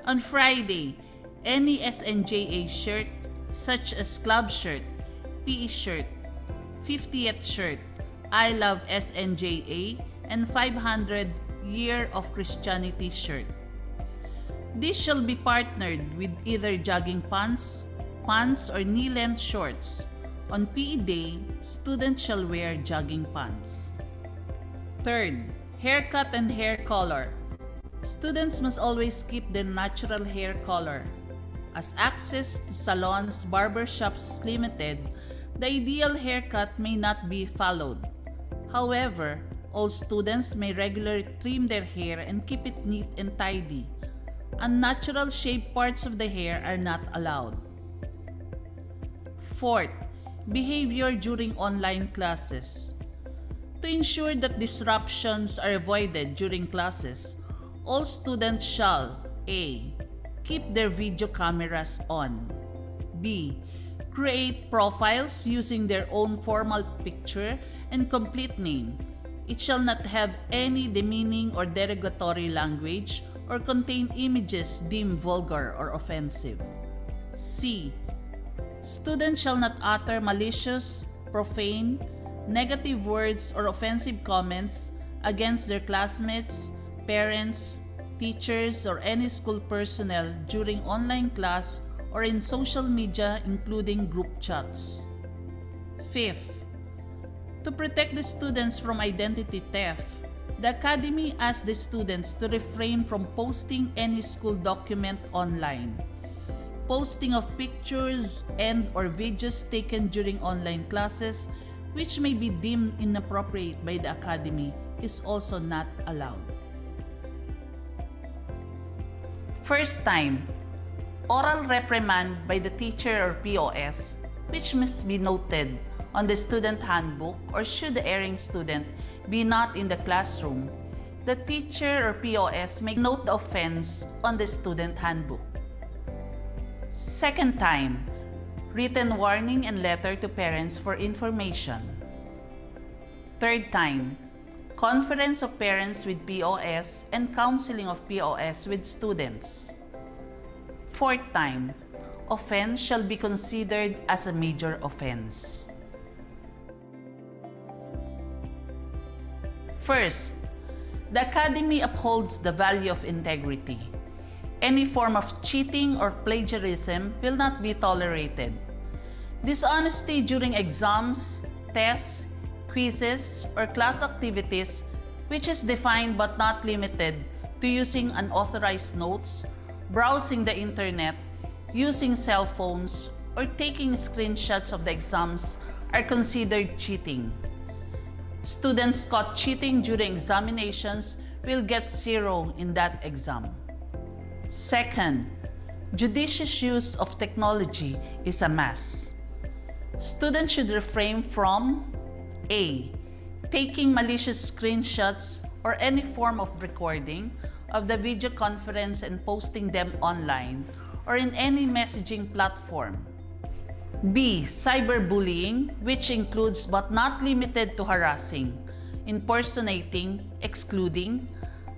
On Friday, any SNJA shirt such as club shirt, PE shirt, 50th shirt, I Love SNJA, and 500 Year of Christianity shirt. This shall be partnered with either jogging pants, pants or knee-length shorts. On PE day, students shall wear jogging pants. Third, haircut and hair color. Students must always keep their natural hair color. As access to salons, barbershops is limited, the ideal haircut may not be followed. However, all students may regularly trim their hair and keep it neat and tidy. Unnatural shaped parts of the hair are not allowed. Fourth, behavior during online classes. To ensure that disruptions are avoided during classes, all students shall A. Keep their video cameras on. B. Create profiles using their own formal picture and complete name. It shall not have any demeaning or derogatory language or contain images deemed vulgar or offensive. C. Students shall not utter malicious, profane, negative words or offensive comments against their classmates, parents, teachers, or any school personnel during online class or in social media including group chats. Fifth, to protect the students from identity theft, the Academy asks the students to refrain from posting any school document online. Posting of pictures and or videos taken during online classes which may be deemed inappropriate by the Academy is also not allowed. First time, oral reprimand by the teacher or POS, which must be noted on the student handbook, or should the erring student be not in the classroom, the teacher or POS may note the offense on the student handbook. Second time, written warning and letter to parents for information. Third time, conference of parents with POS and counseling of POS with students. Fourth time, offense shall be considered as a major offense. First, the Academy upholds the value of integrity. Any form of cheating or plagiarism will not be tolerated. Dishonesty during exams, tests, quizzes, or class activities, which is defined but not limited to using unauthorized notes, browsing the internet, using cell phones, or taking screenshots of the exams, are considered cheating. Students caught cheating during examinations will get 0 in that exam. Second, judicious use of technology is a must. Students should refrain from A. Taking malicious screenshots or any form of recording of the video conference and posting them online or in any messaging platform. B. Cyberbullying, which includes but not limited to harassing, impersonating, excluding,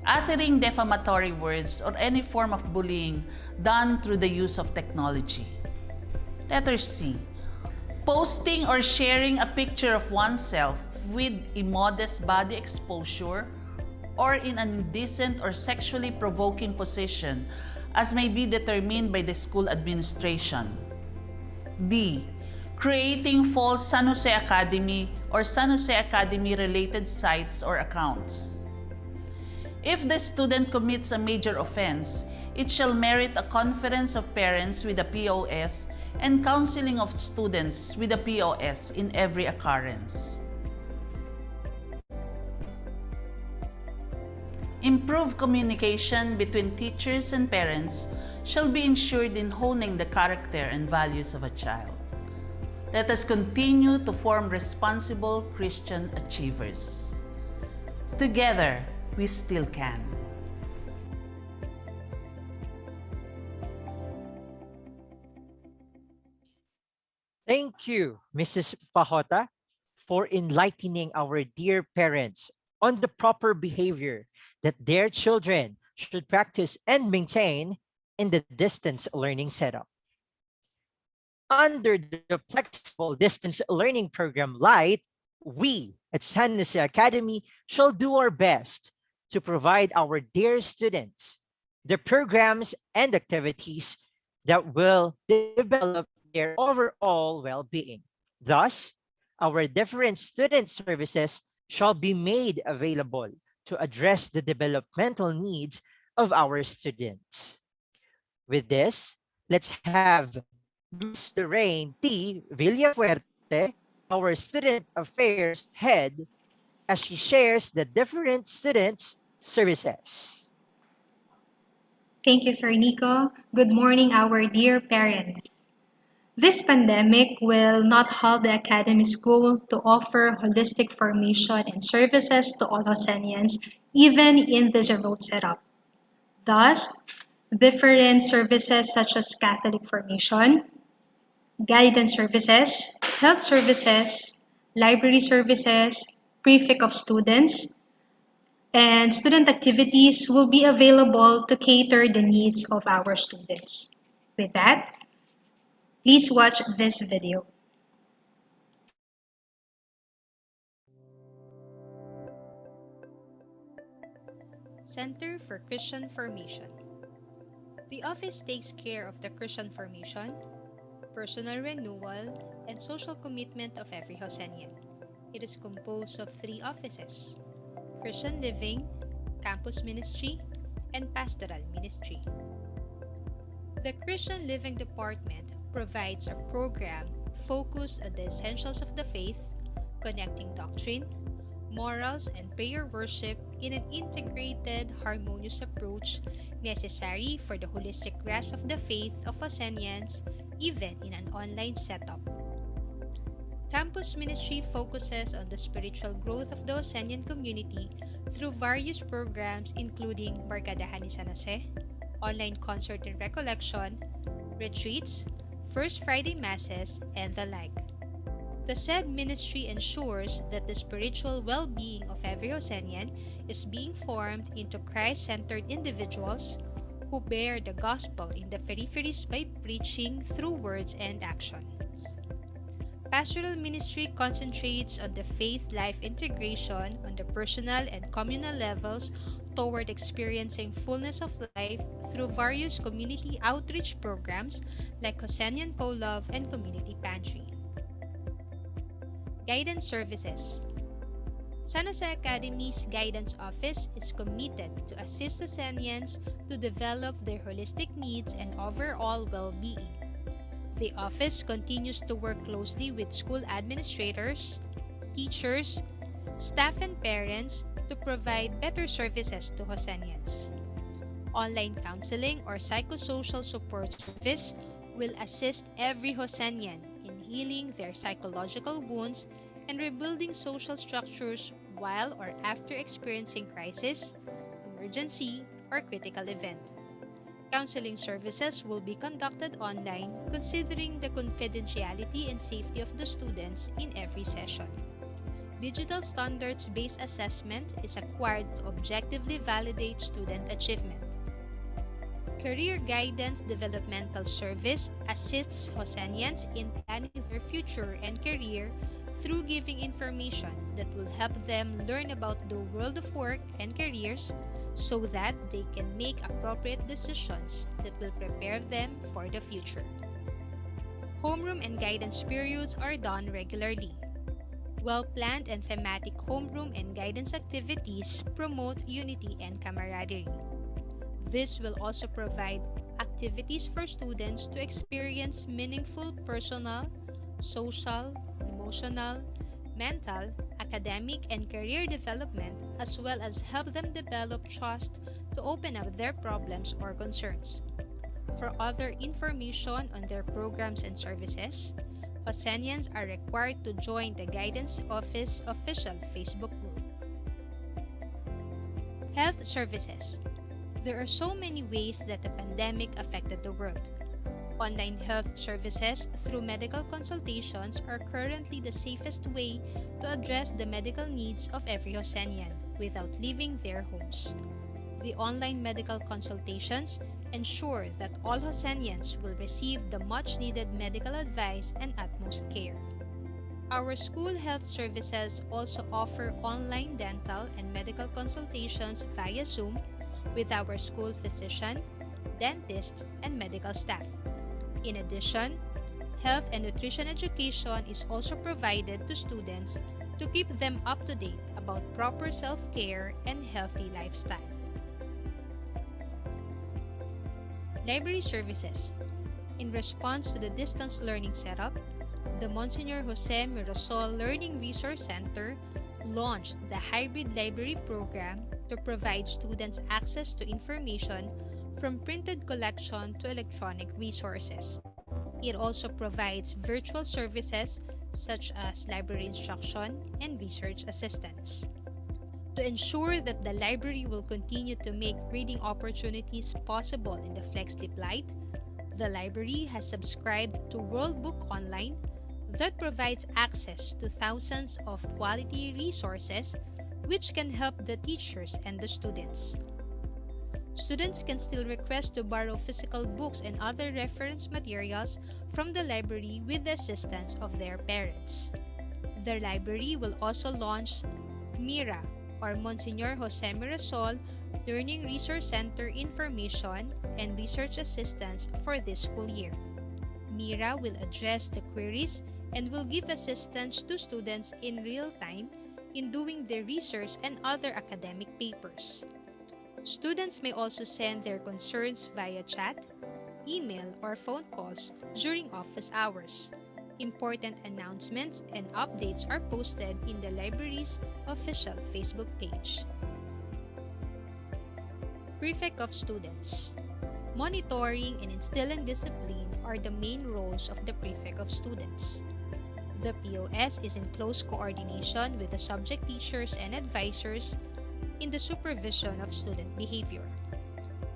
uttering defamatory words, or any form of bullying done through the use of technology. Letter C. Posting or sharing a picture of oneself with immodest body exposure or in an indecent or sexually provoking position as may be determined by the school administration. D. Creating false San Jose Academy or San Jose Academy related sites or accounts. If the student commits a major offense, it shall merit a conference of parents with the POS and counseling of students with the POS in every occurrence. Improved communication between teachers and parents shall be ensured in honing the character and values of a child. Let us continue to form responsible Christian achievers. Together, we still can. Thank you, Mrs. Fajota, for enlightening our dear parents on the proper behavior that their children should practice and maintain in the distance learning setup. Under the flexible distance learning program Light, we at San Jose Academy shall do our best to provide our dear students the programs and activities that will develop their overall well-being. Thus, our different student services shall be made available to address the developmental needs of our students. With this, let's have Ms. Lorraine T. Villafuerte, our Student Affairs Head, as she shares the different students' services. Thank you, Sir Nico. Good morning, our dear parents. This pandemic will not halt the Academy School to offer holistic formation and services to all Hosenians, even in this remote setup. Thus, different services such as Catholic formation, guidance services, health services, library services, prefect of students, and student activities will be available to cater the needs of our students. With that, please watch this video. Center for Christian Formation. The office takes care of the Christian formation, personal renewal, and social commitment of every Hosenian. It is composed of 3 offices: Christian Living, Campus Ministry, and Pastoral Ministry. The Christian Living Department provides a program focused on the essentials of the faith, connecting doctrine, morals, and prayer worship in an integrated, harmonious approach necessary for the holistic grasp of the faith of Hosenians, even in an online setup. Campus Ministry focuses on the spiritual growth of the Hosenian community through various programs including Barkadahan ni San Jose, online concert and recollection, retreats, First Friday Masses, and the like. The said ministry ensures that the spiritual well-being of every Hosenian is being formed into Christ-centered individuals who bear the gospel in the peripheries by preaching through words and actions. Pastoral ministry concentrates on the faith-life integration on the personal and communal levels toward experiencing fullness of life through various community outreach programs like Hosenian Co-Love and Community Pantry. Guidance Services. San Jose Academy's Guidance Office is committed to assist Hosenians to develop their holistic needs and overall well-being. The office continues to work closely with school administrators, teachers, staff, and parents to provide better services to Hosenians. Online counseling or psychosocial support service will assist every Hosenian in healing their psychological wounds and rebuilding social structures while or after experiencing crisis, emergency, or critical event. Counseling services will be conducted online considering the confidentiality and safety of the students in every session. Digital standards-based assessment is acquired to objectively validate student achievement. Career Guidance Developmental Service assists Hosenians in planning their future and career through giving information that will help them learn about the world of work and careers so that they can make appropriate decisions that will prepare them for the future. Homeroom and guidance periods are done regularly. Well-planned and thematic homeroom and guidance activities promote unity and camaraderie. This will also provide activities for students to experience meaningful personal, social, emotional, mental, academic, and career development, as well as help them develop trust to open up their problems or concerns. For other information on their programs and services, Hosenians are required to join the Guidance Office official Facebook group. Health Services. There are so many ways that the pandemic affected the world. Online health services through medical consultations are currently the safest way to address the medical needs of every Hosenian without leaving their homes. The online medical consultations ensure that all Hosenians will receive the much-needed medical advice and utmost care. Our school health services also offer online dental and medical consultations via Zoom with our school physician, dentist, and medical staff. In addition, health and nutrition education is also provided to students to keep them up to date about proper self-care and healthy lifestyle. Library Services. In response to the distance learning setup, the Monsignor Jose Mirasol Learning Resource Center launched the Hybrid Library Program to provide students access to information from printed collection to electronic resources. It also provides virtual services such as library instruction and research assistance. To ensure that the library will continue to make reading opportunities possible in the FlexLib Lite, the library has subscribed to World Book Online that provides access to thousands of quality resources which can help the teachers and the students. Students can still request to borrow physical books and other reference materials from the library with the assistance of their parents. The library will also launch MIRA, or Monsignor Jose Mirasol Learning Resource Center Information and Research Assistance for this school year. MIRA will address the queries and will give assistance to students in real time in doing their research and other academic papers. Students may also send their concerns via chat, email, or phone calls during office hours. Important announcements and updates are posted in the library's official Facebook page. Prefect of Students. Monitoring and instilling discipline are the main roles of the Prefect of Students. The POS is in close coordination with the subject teachers and advisors in the supervision of student behavior.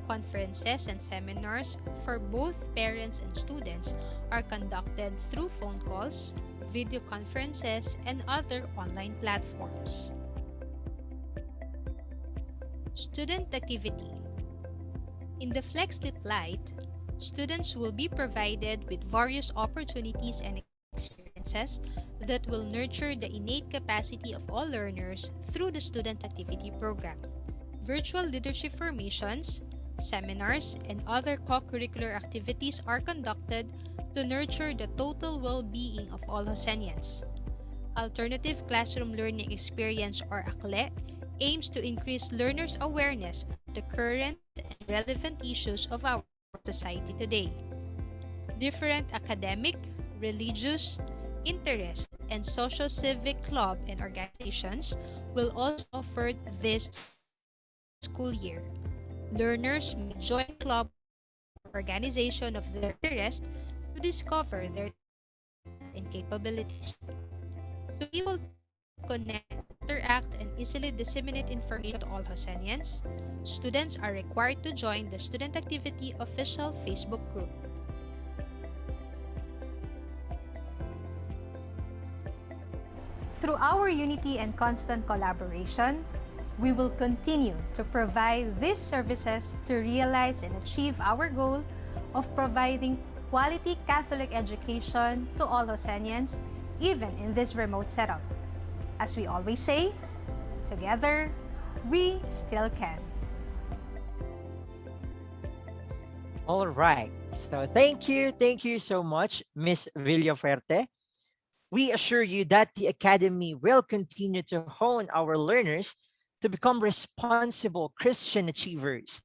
Conferences and seminars for both parents and students are conducted through phone calls, video conferences, and other online platforms. Student activity. In the FlexLib Lite, students will be provided with various opportunities and experiences that will nurture the innate capacity of all learners through the student activity program. Virtual leadership formations, seminars, and other co-curricular activities are conducted to nurture the total well-being of all Josenians. Alternative Classroom Learning Experience, or ACLE, aims to increase learners' awareness of the current and relevant issues of our society today. Different academic, religious, interest, and social-civic club and organizations will also offer this school year. Learners may join club or organization of their interest to discover their talents and capabilities. To be able to connect, interact, and easily disseminate information to all Josenians, students are required to join the Student Activity official Facebook group. Through our unity and constant collaboration, we will continue to provide these services to realize and achieve our goal of providing quality Catholic education to all Josenians, even in this remote setup. As we always say, together, we still can. All right. So thank you so much, Miss Villafuerte. We assure you that the Academy will continue to hone our learners to become responsible Christian achievers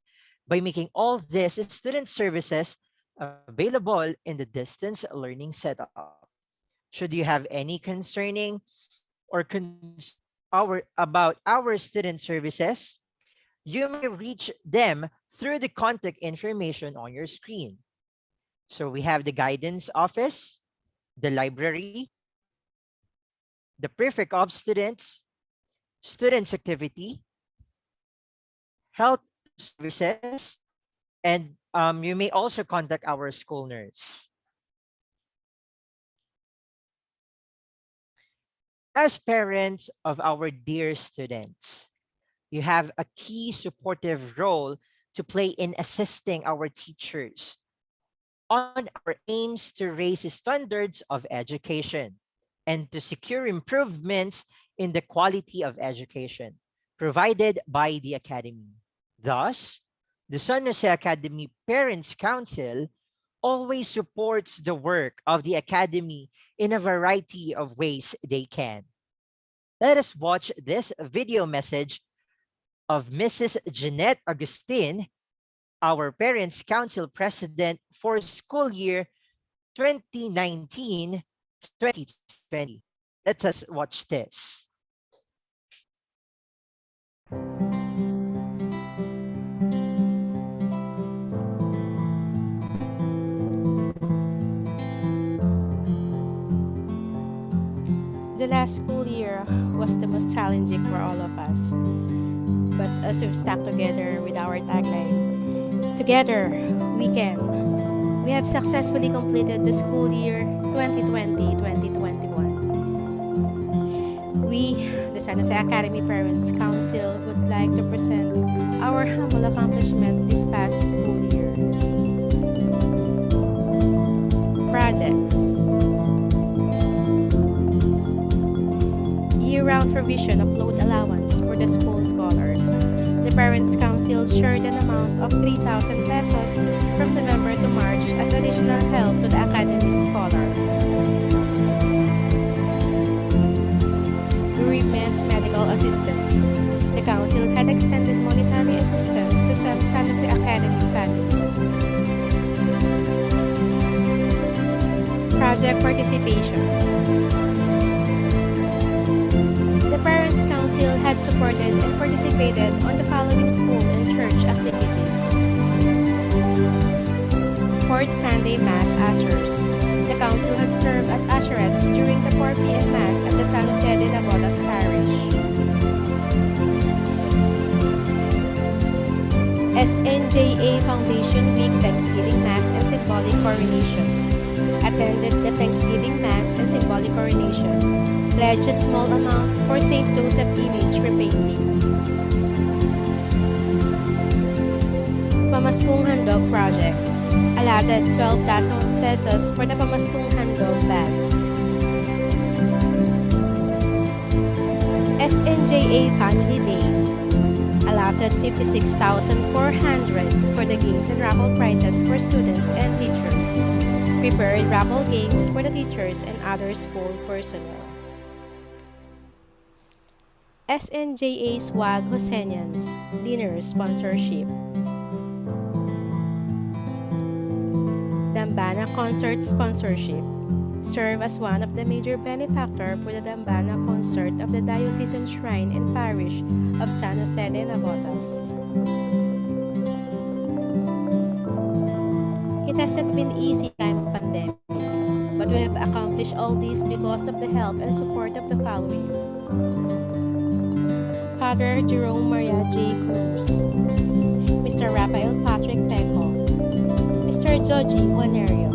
by making all these student services available in the distance learning setup. Should you have any concerning or about our student services, you may reach them through the contact information on your screen. So we have the guidance office, the library, the prefect of students, students activity, health services, and you may also contact our school nurse. As parents of our dear students, you have a key supportive role to play in assisting our teachers on our aims to raise standards of education and to secure improvements in the quality of education provided by the Academy. Thus, the San Jose Academy Parents Council always supports the work of the Academy in a variety of ways they can. Let us watch this video message of Mrs. Jeanette Agustin, our Parents Council President for school year 2019-2020. Let us watch this. last school year was the most challenging for all of us. But as we've stuck together with our tagline, together we can. We have successfully completed the school year 2020-2021. We, the San Jose Academy Parents Council, would like to present our humble accomplishment this past school year. Projects. Year-round provision of load allowance for the school scholars. The Parents Council shared an amount of 3,000 pesos from November to March as additional help to the Academy scholar. Bereavement medical assistance. The Council had extended monetary assistance to some San Jose Academy families. Project participation. The Parents Council had supported and participated on the following school and church activities. Fourth Sunday Mass Ushers. The Council had served as usherettes during the 4 p.m. Mass at the San Jose de Navotas Parish. SNJA Foundation Week Thanksgiving Mass and Symbolic Coronation. Attended the Thanksgiving Mass and Symbolic Coronation. Pledged a small amount for St. Joseph image repainting. Pamaskong Handog Project. Allotted 12,000 pesos for the Pamaskong Handog bags. SNJA Family Day. Allotted 56,400 for the games and raffle prizes for students and teachers. Prepared raffle games for the teachers and other school personnel. SNJA Swag Hosenians Dinner Sponsorship. Dambana Concert Sponsorship. Serve as one of the major benefactor for the Dambana Concert of the Diocesan Shrine and Parish of San Jose de Navotas. It hasn't been easy time of pandemic, but we have accomplished all this because of the help and support of the following. Father Jerome Maria J. Cruz, Mr. Rafael Patrick Peco, Mr. Joji Juanerio,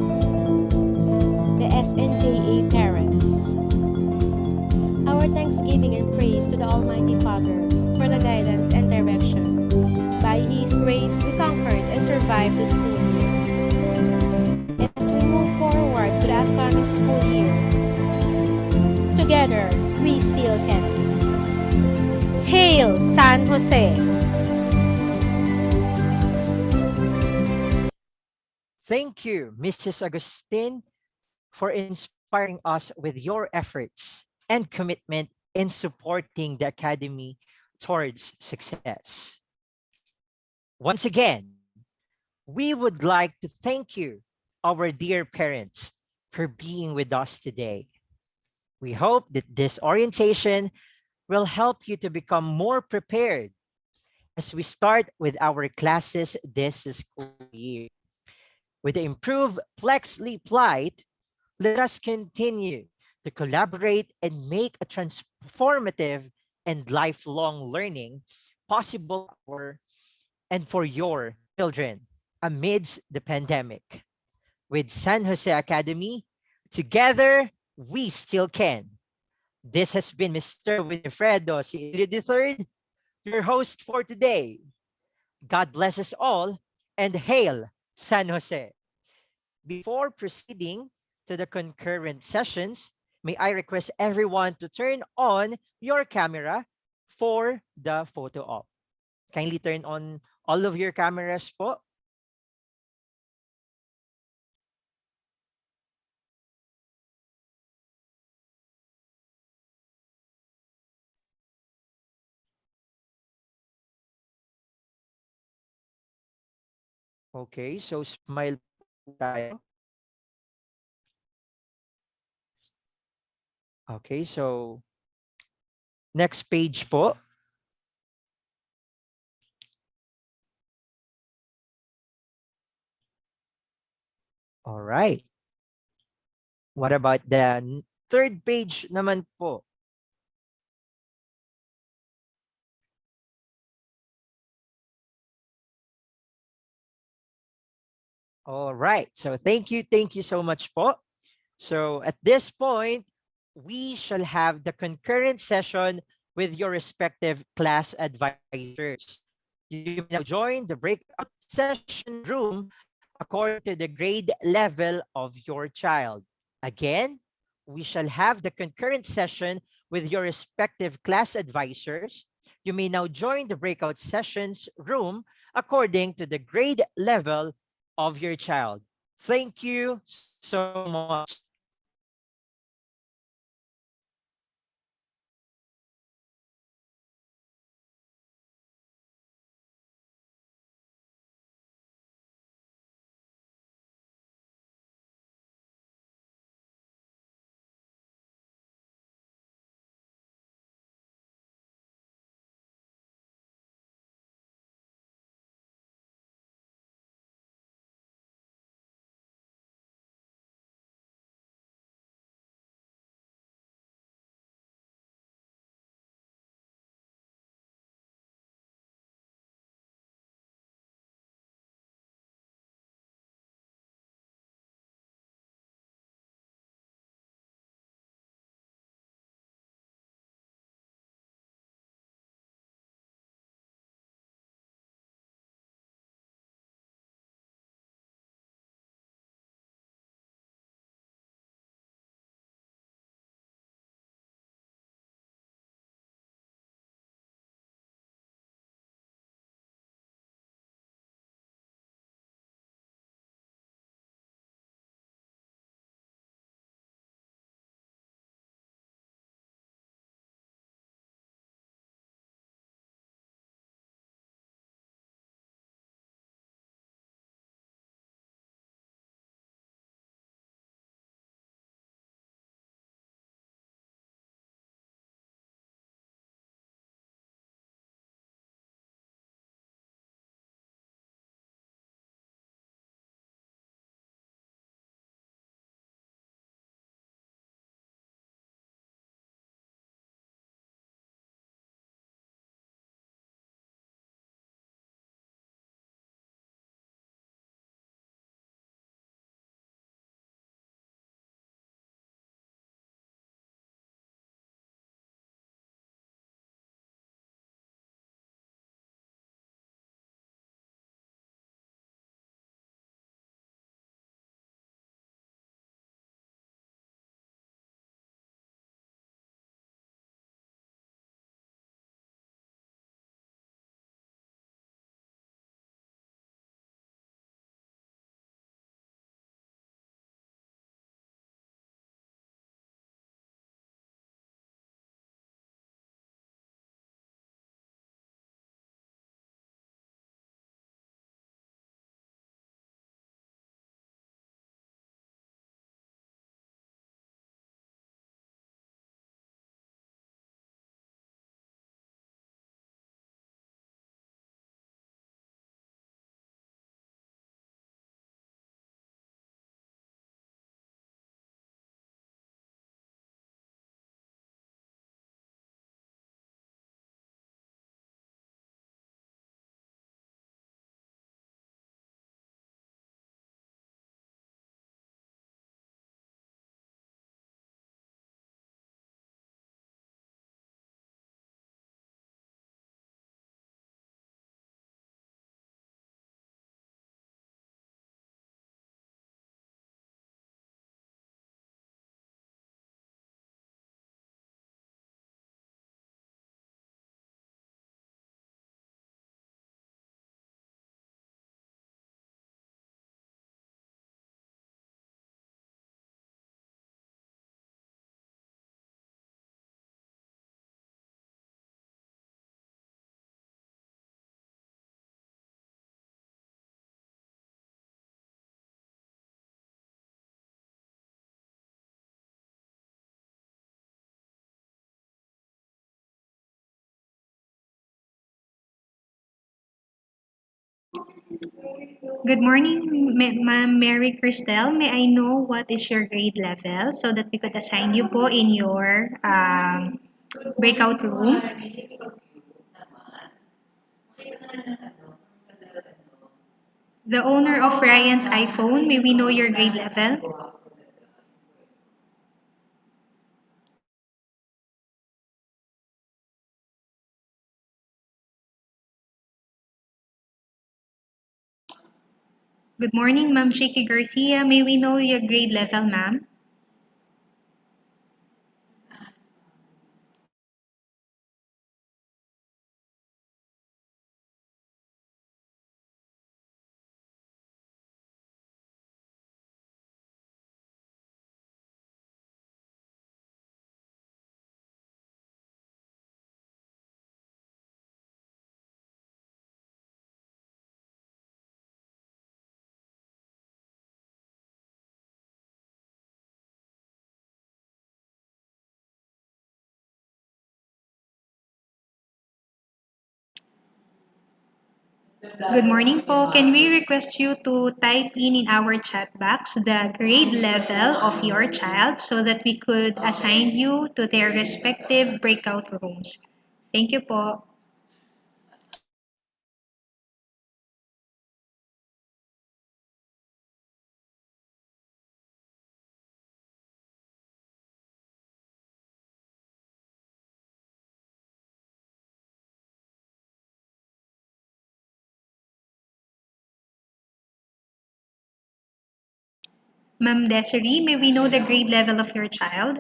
the SNJA parents. Our thanksgiving and praise to the Almighty Father for the guidance and direction. By His grace, we conquered and survived the school year. And as we move forward to the upcoming school year, together, we still can. Hail San Jose! Thank you, Mrs. Agustin, for inspiring us with your efforts and commitment in supporting the Academy towards success. Once again, we would like to thank you, our dear parents, for being with us today. We hope that this orientation will help you to become more prepared as we start with our classes this school year. With the improved Flex Leap Light, let us continue to collaborate and make a transformative and lifelong learning possible for your children amidst the pandemic. With San Jose Academy, together we still can. This has been Mr. Winifredo Silio III, your host for today. God bless us all and hail San Jose. Before proceeding to the concurrent sessions, may I request everyone to turn on your camera for the photo op. Kindly turn on all of your cameras po. Okay, so smile po tayo. Okay, so next page po. All right. What about the third page naman po. All right. So thank you. Thank you so much po. So at this point, we shall have the concurrent session with your respective class advisors. You may now join the breakout session room according to the grade level of your child. Again, we shall have the concurrent session with your respective class advisors. You may now join the breakout sessions room according to the grade level of your child. Thank you so much. Good morning, Ma'am Mary Cristel. May I know what is your grade level so that we could assign you po in your breakout room? The owner of Ryan's iPhone, may we know your grade level? Good morning, Ma'am Chicky Garcia. May we know your grade level, ma'am? Good morning po. Can we request you to type in our chat box the grade level of your child so that we could assign you to their respective breakout rooms? Thank you po. Ma'am Desiree, may we know the grade level of your child?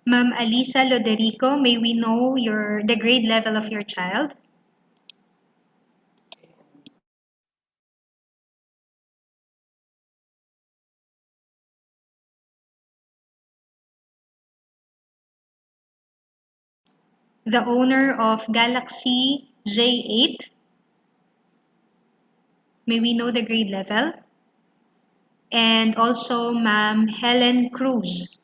Ma'am Alisa Loderico, may we know the grade level of your child? The owner of Galaxy J8, may we know the grade level? And also Ma'am Helen Cruz.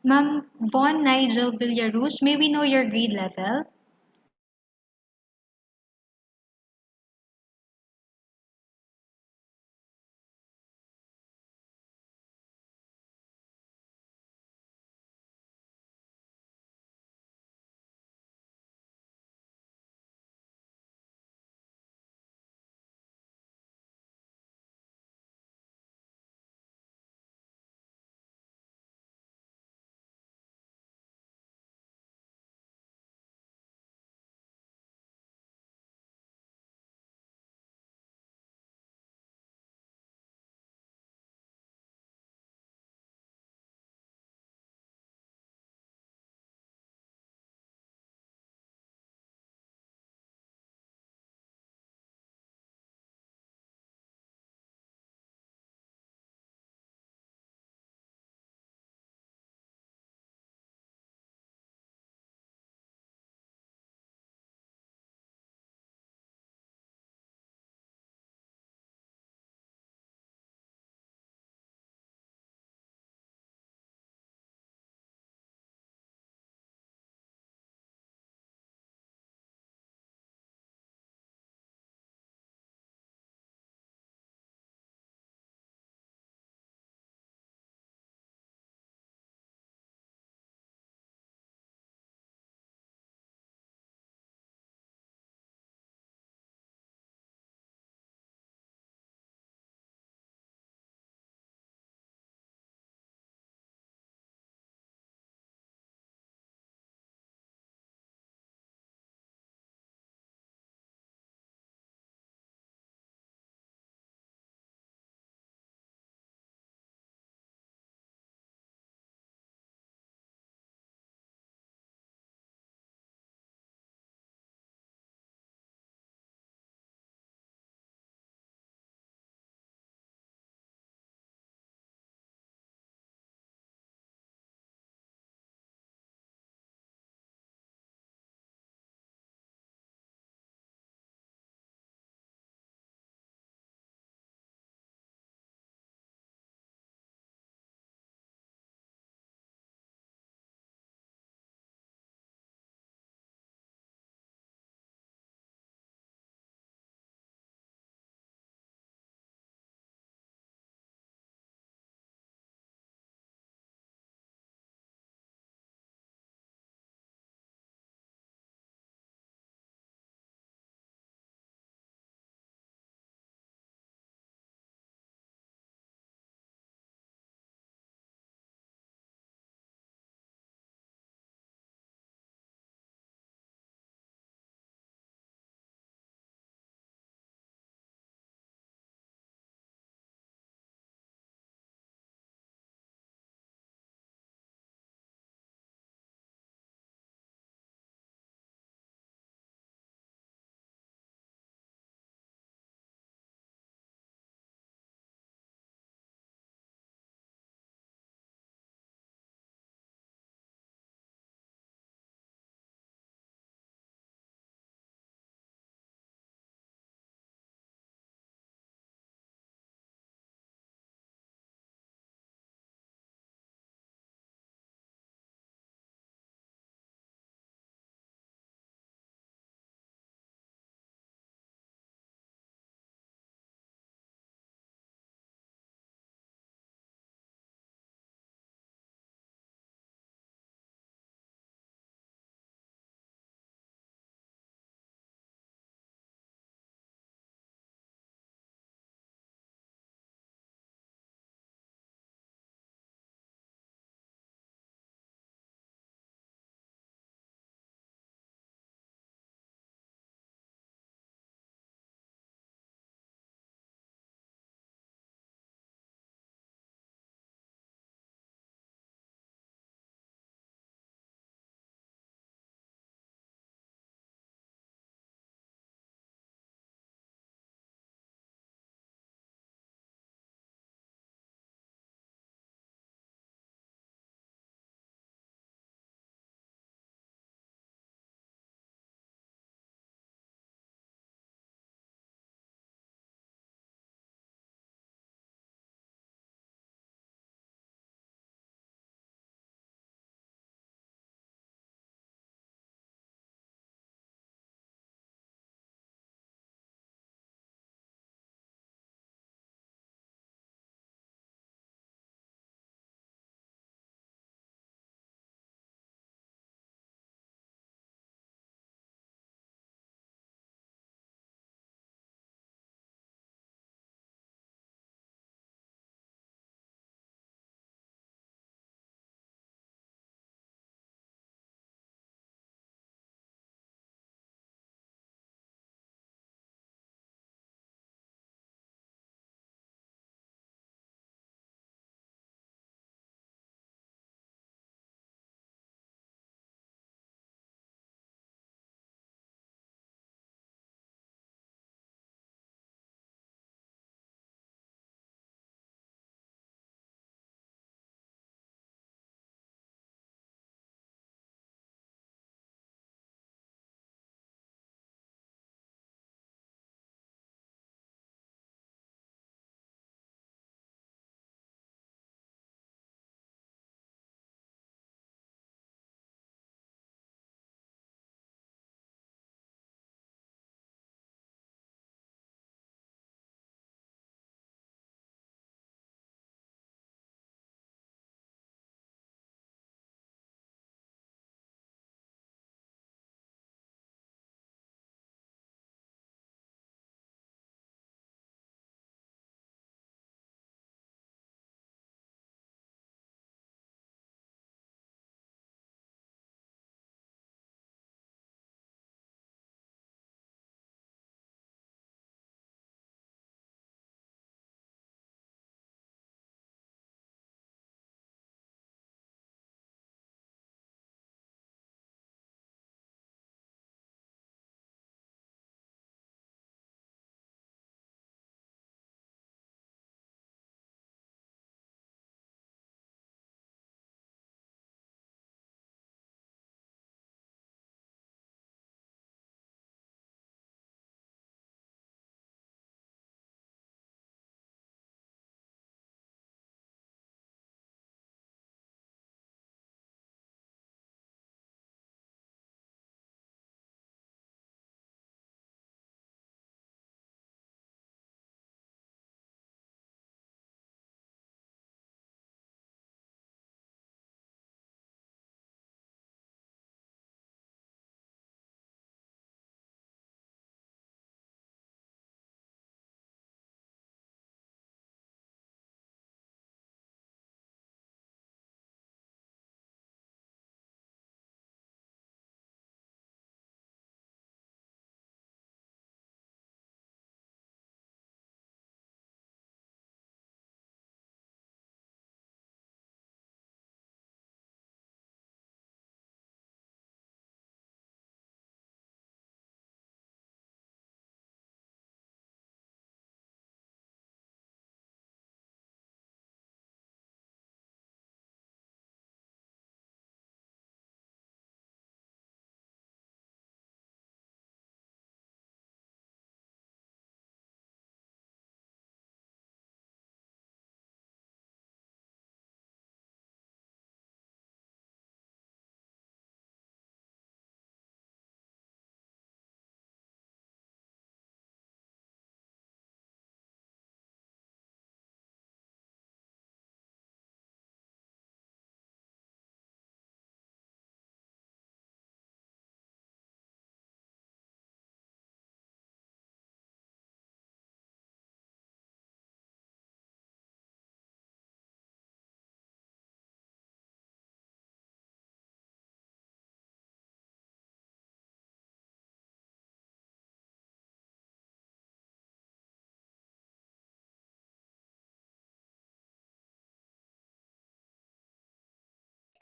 Ma'am Von Nigel Villaruz, may we know your grade level?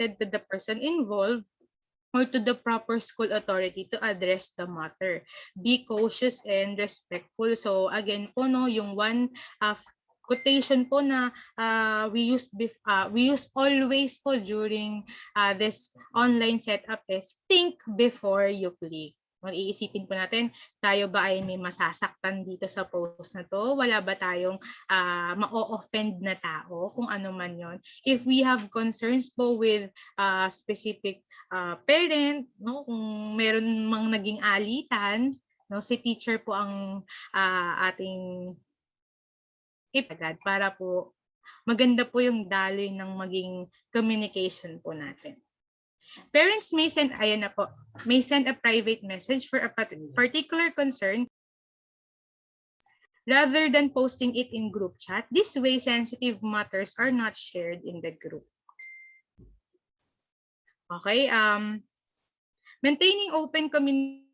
directed to the person involved or to the proper school authority to address the matter. Be cautious and respectful. So again po no, yung one quotation po na we use always po during this online setup is think before you click. Iisipin po natin, tayo ba ay may masasaktan dito sa post na to? Wala ba tayong ma-offend na tao? Kung ano man yon. If we have concerns po with specific parent, no, kung meron mang naging alitan, no, si teacher po ang ating ipagad para po maganda po yung daloy ng maging communication po natin. Parents may send, ayan na po, may send a private message for a particular concern rather than posting it in group chat. This way, sensitive matters are not shared in the group. Okay, maintaining open communication.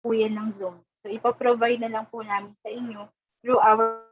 Po yan ng Zoom. So, ipaprovide na lang po namin sa inyo through our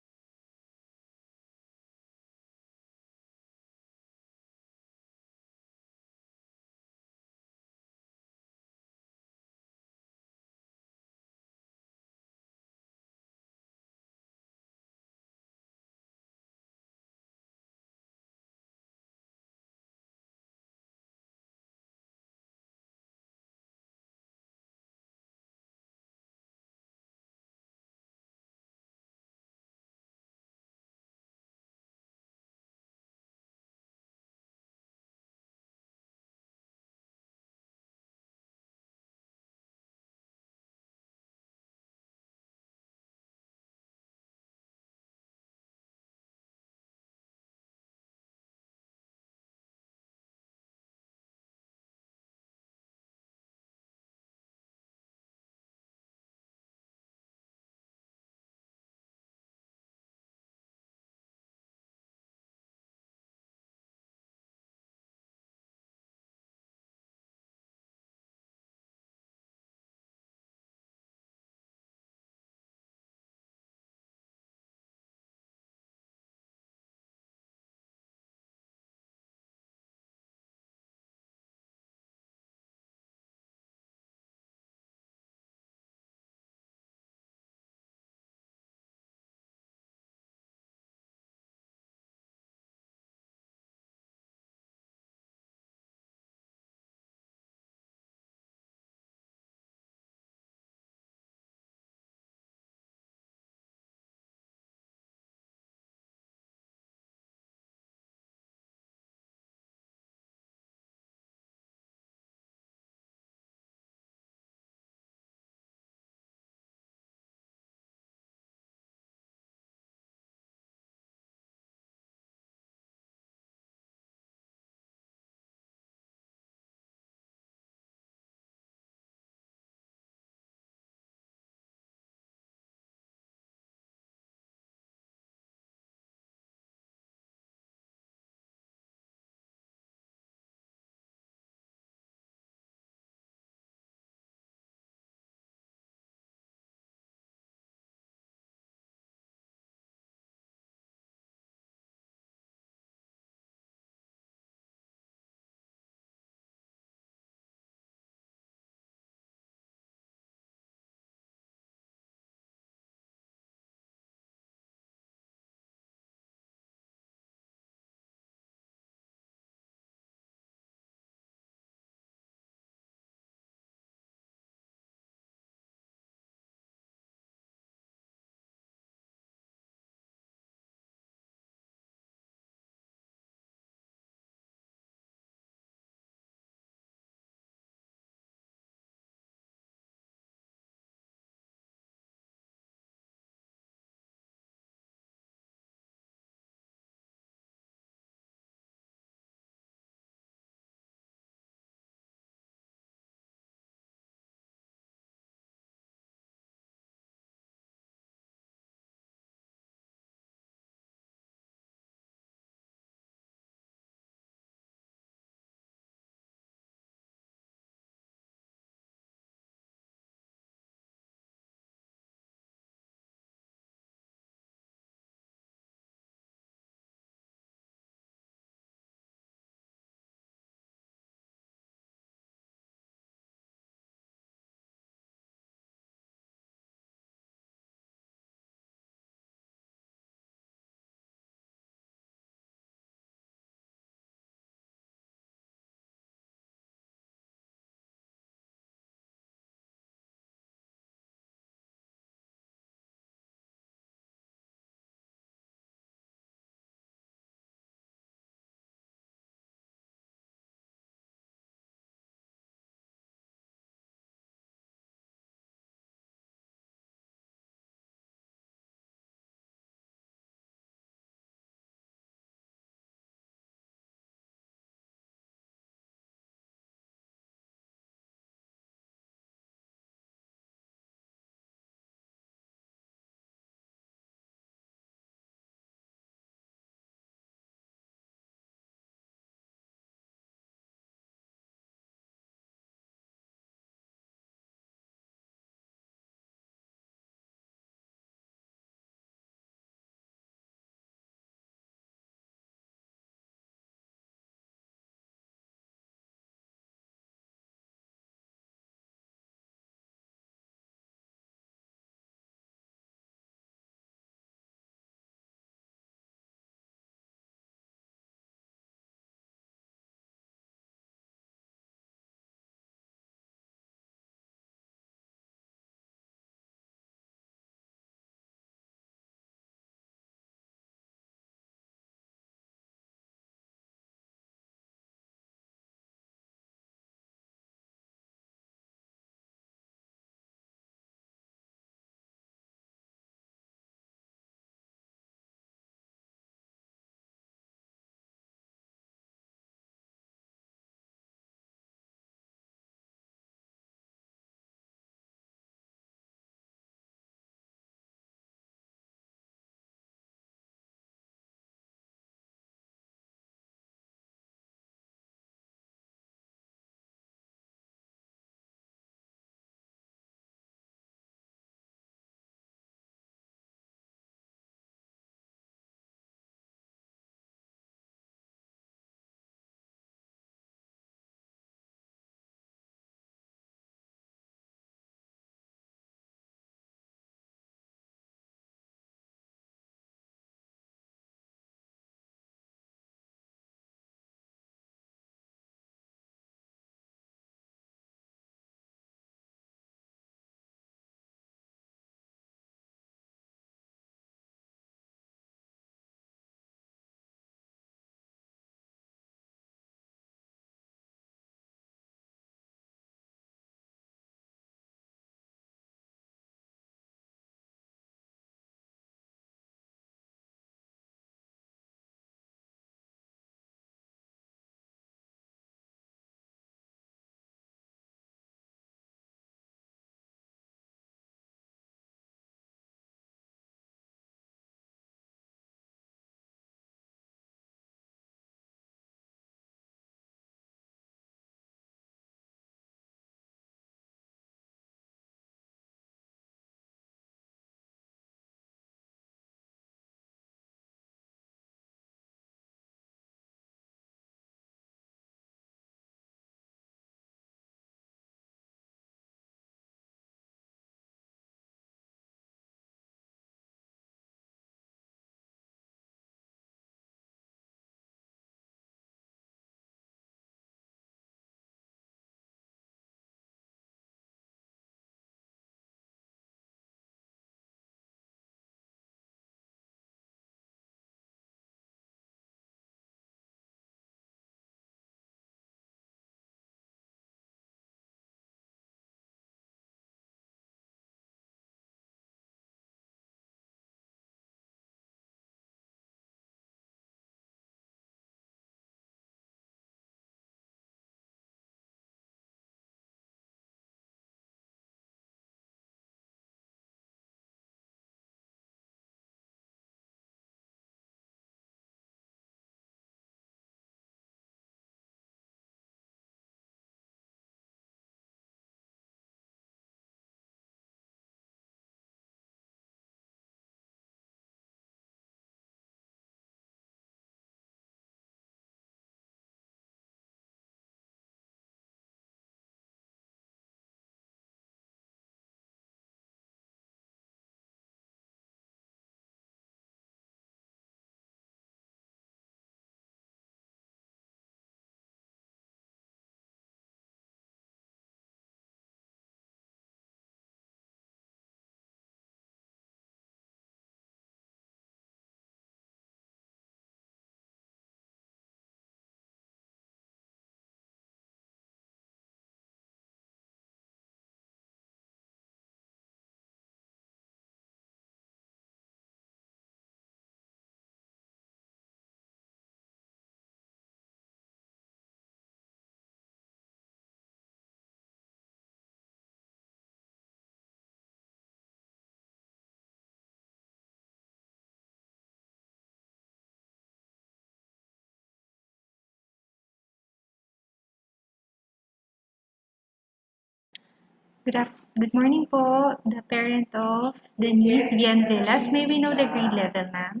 Good morning po, the parent of Denise Bien Villas. May we know the grade level, ma'am?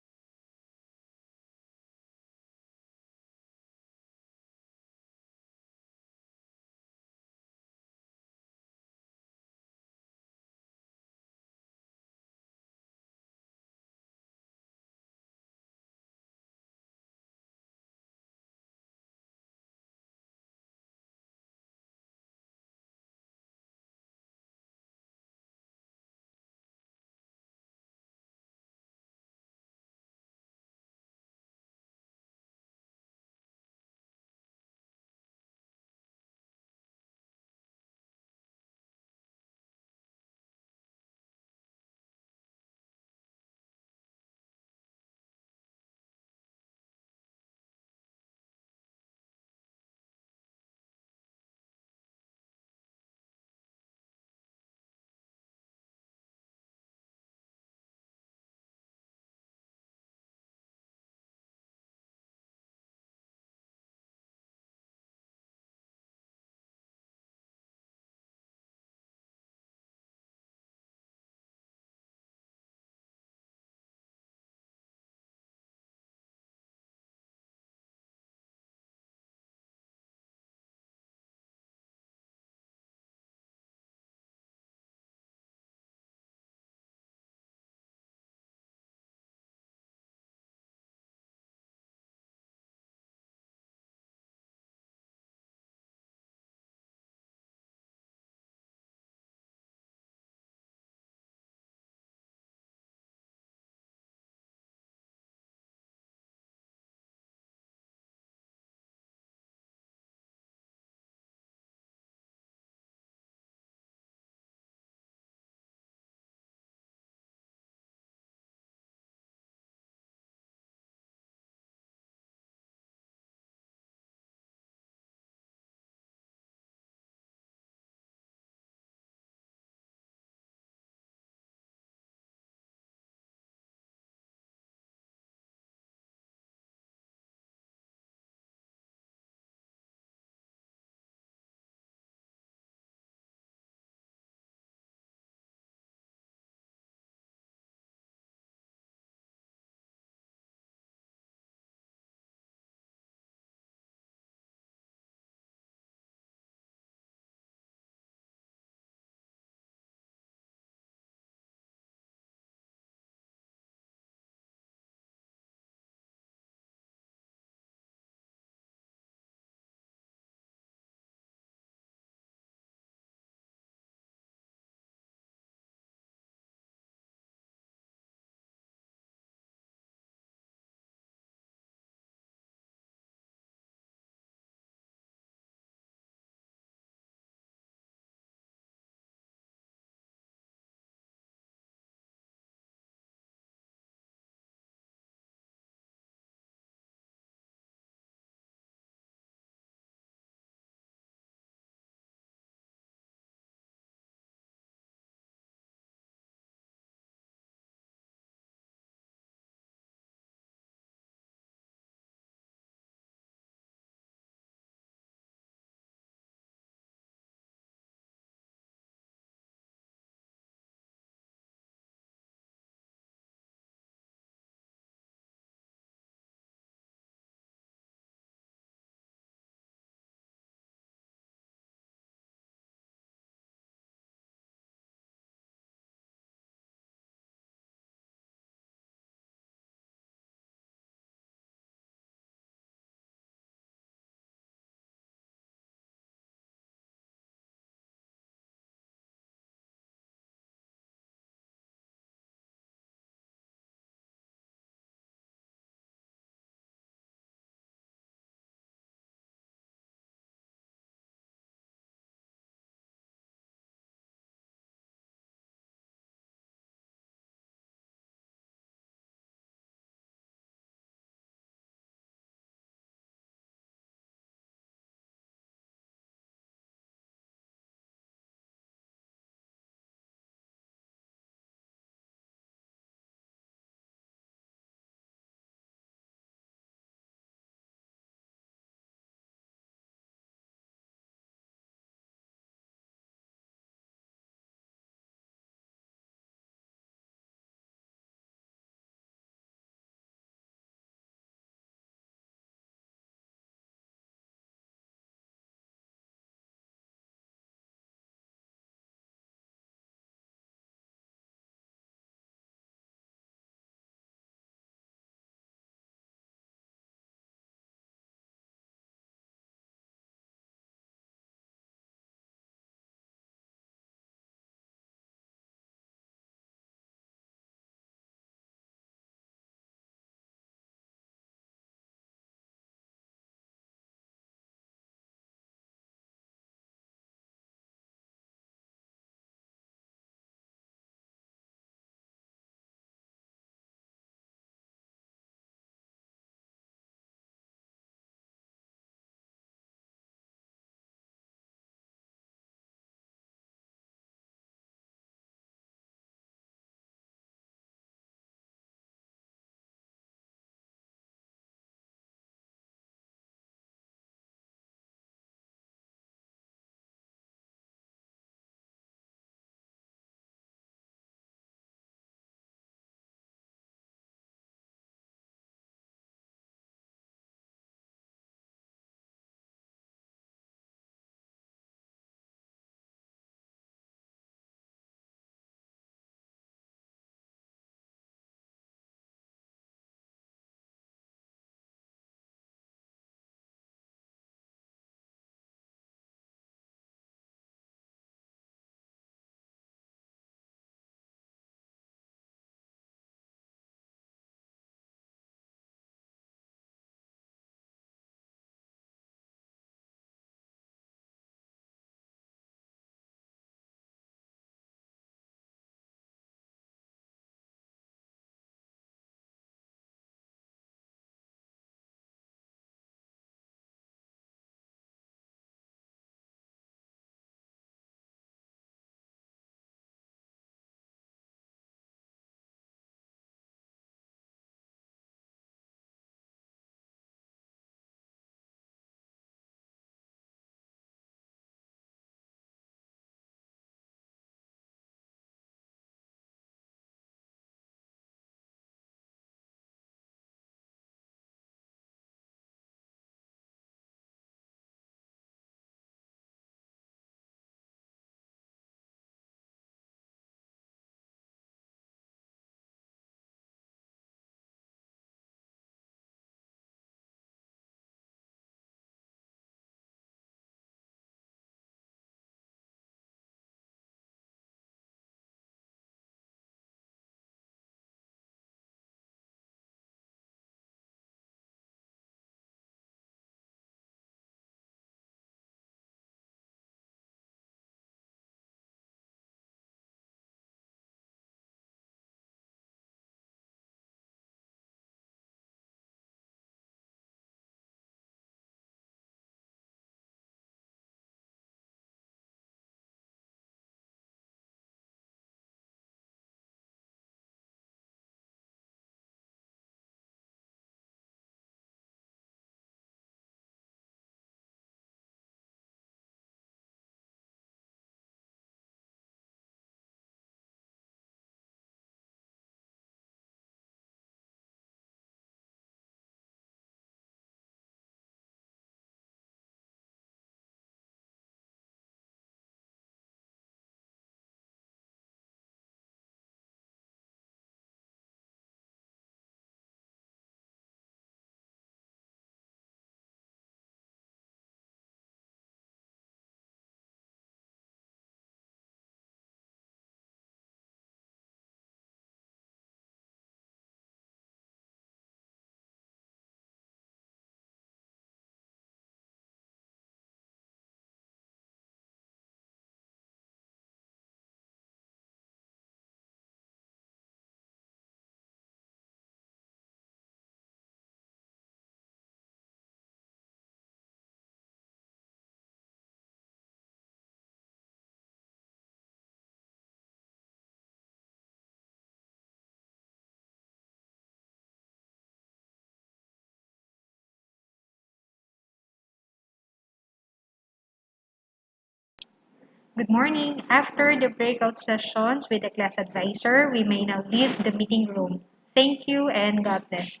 Good morning. After the breakout sessions with the class advisor, we may now leave the meeting room. Thank you and God bless.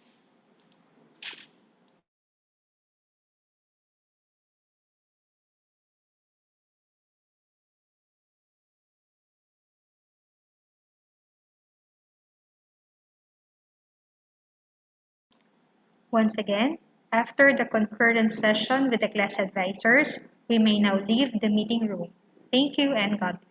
Once again, after the concurrent session with the class advisors, we may now leave the meeting room. Thank you and God bless.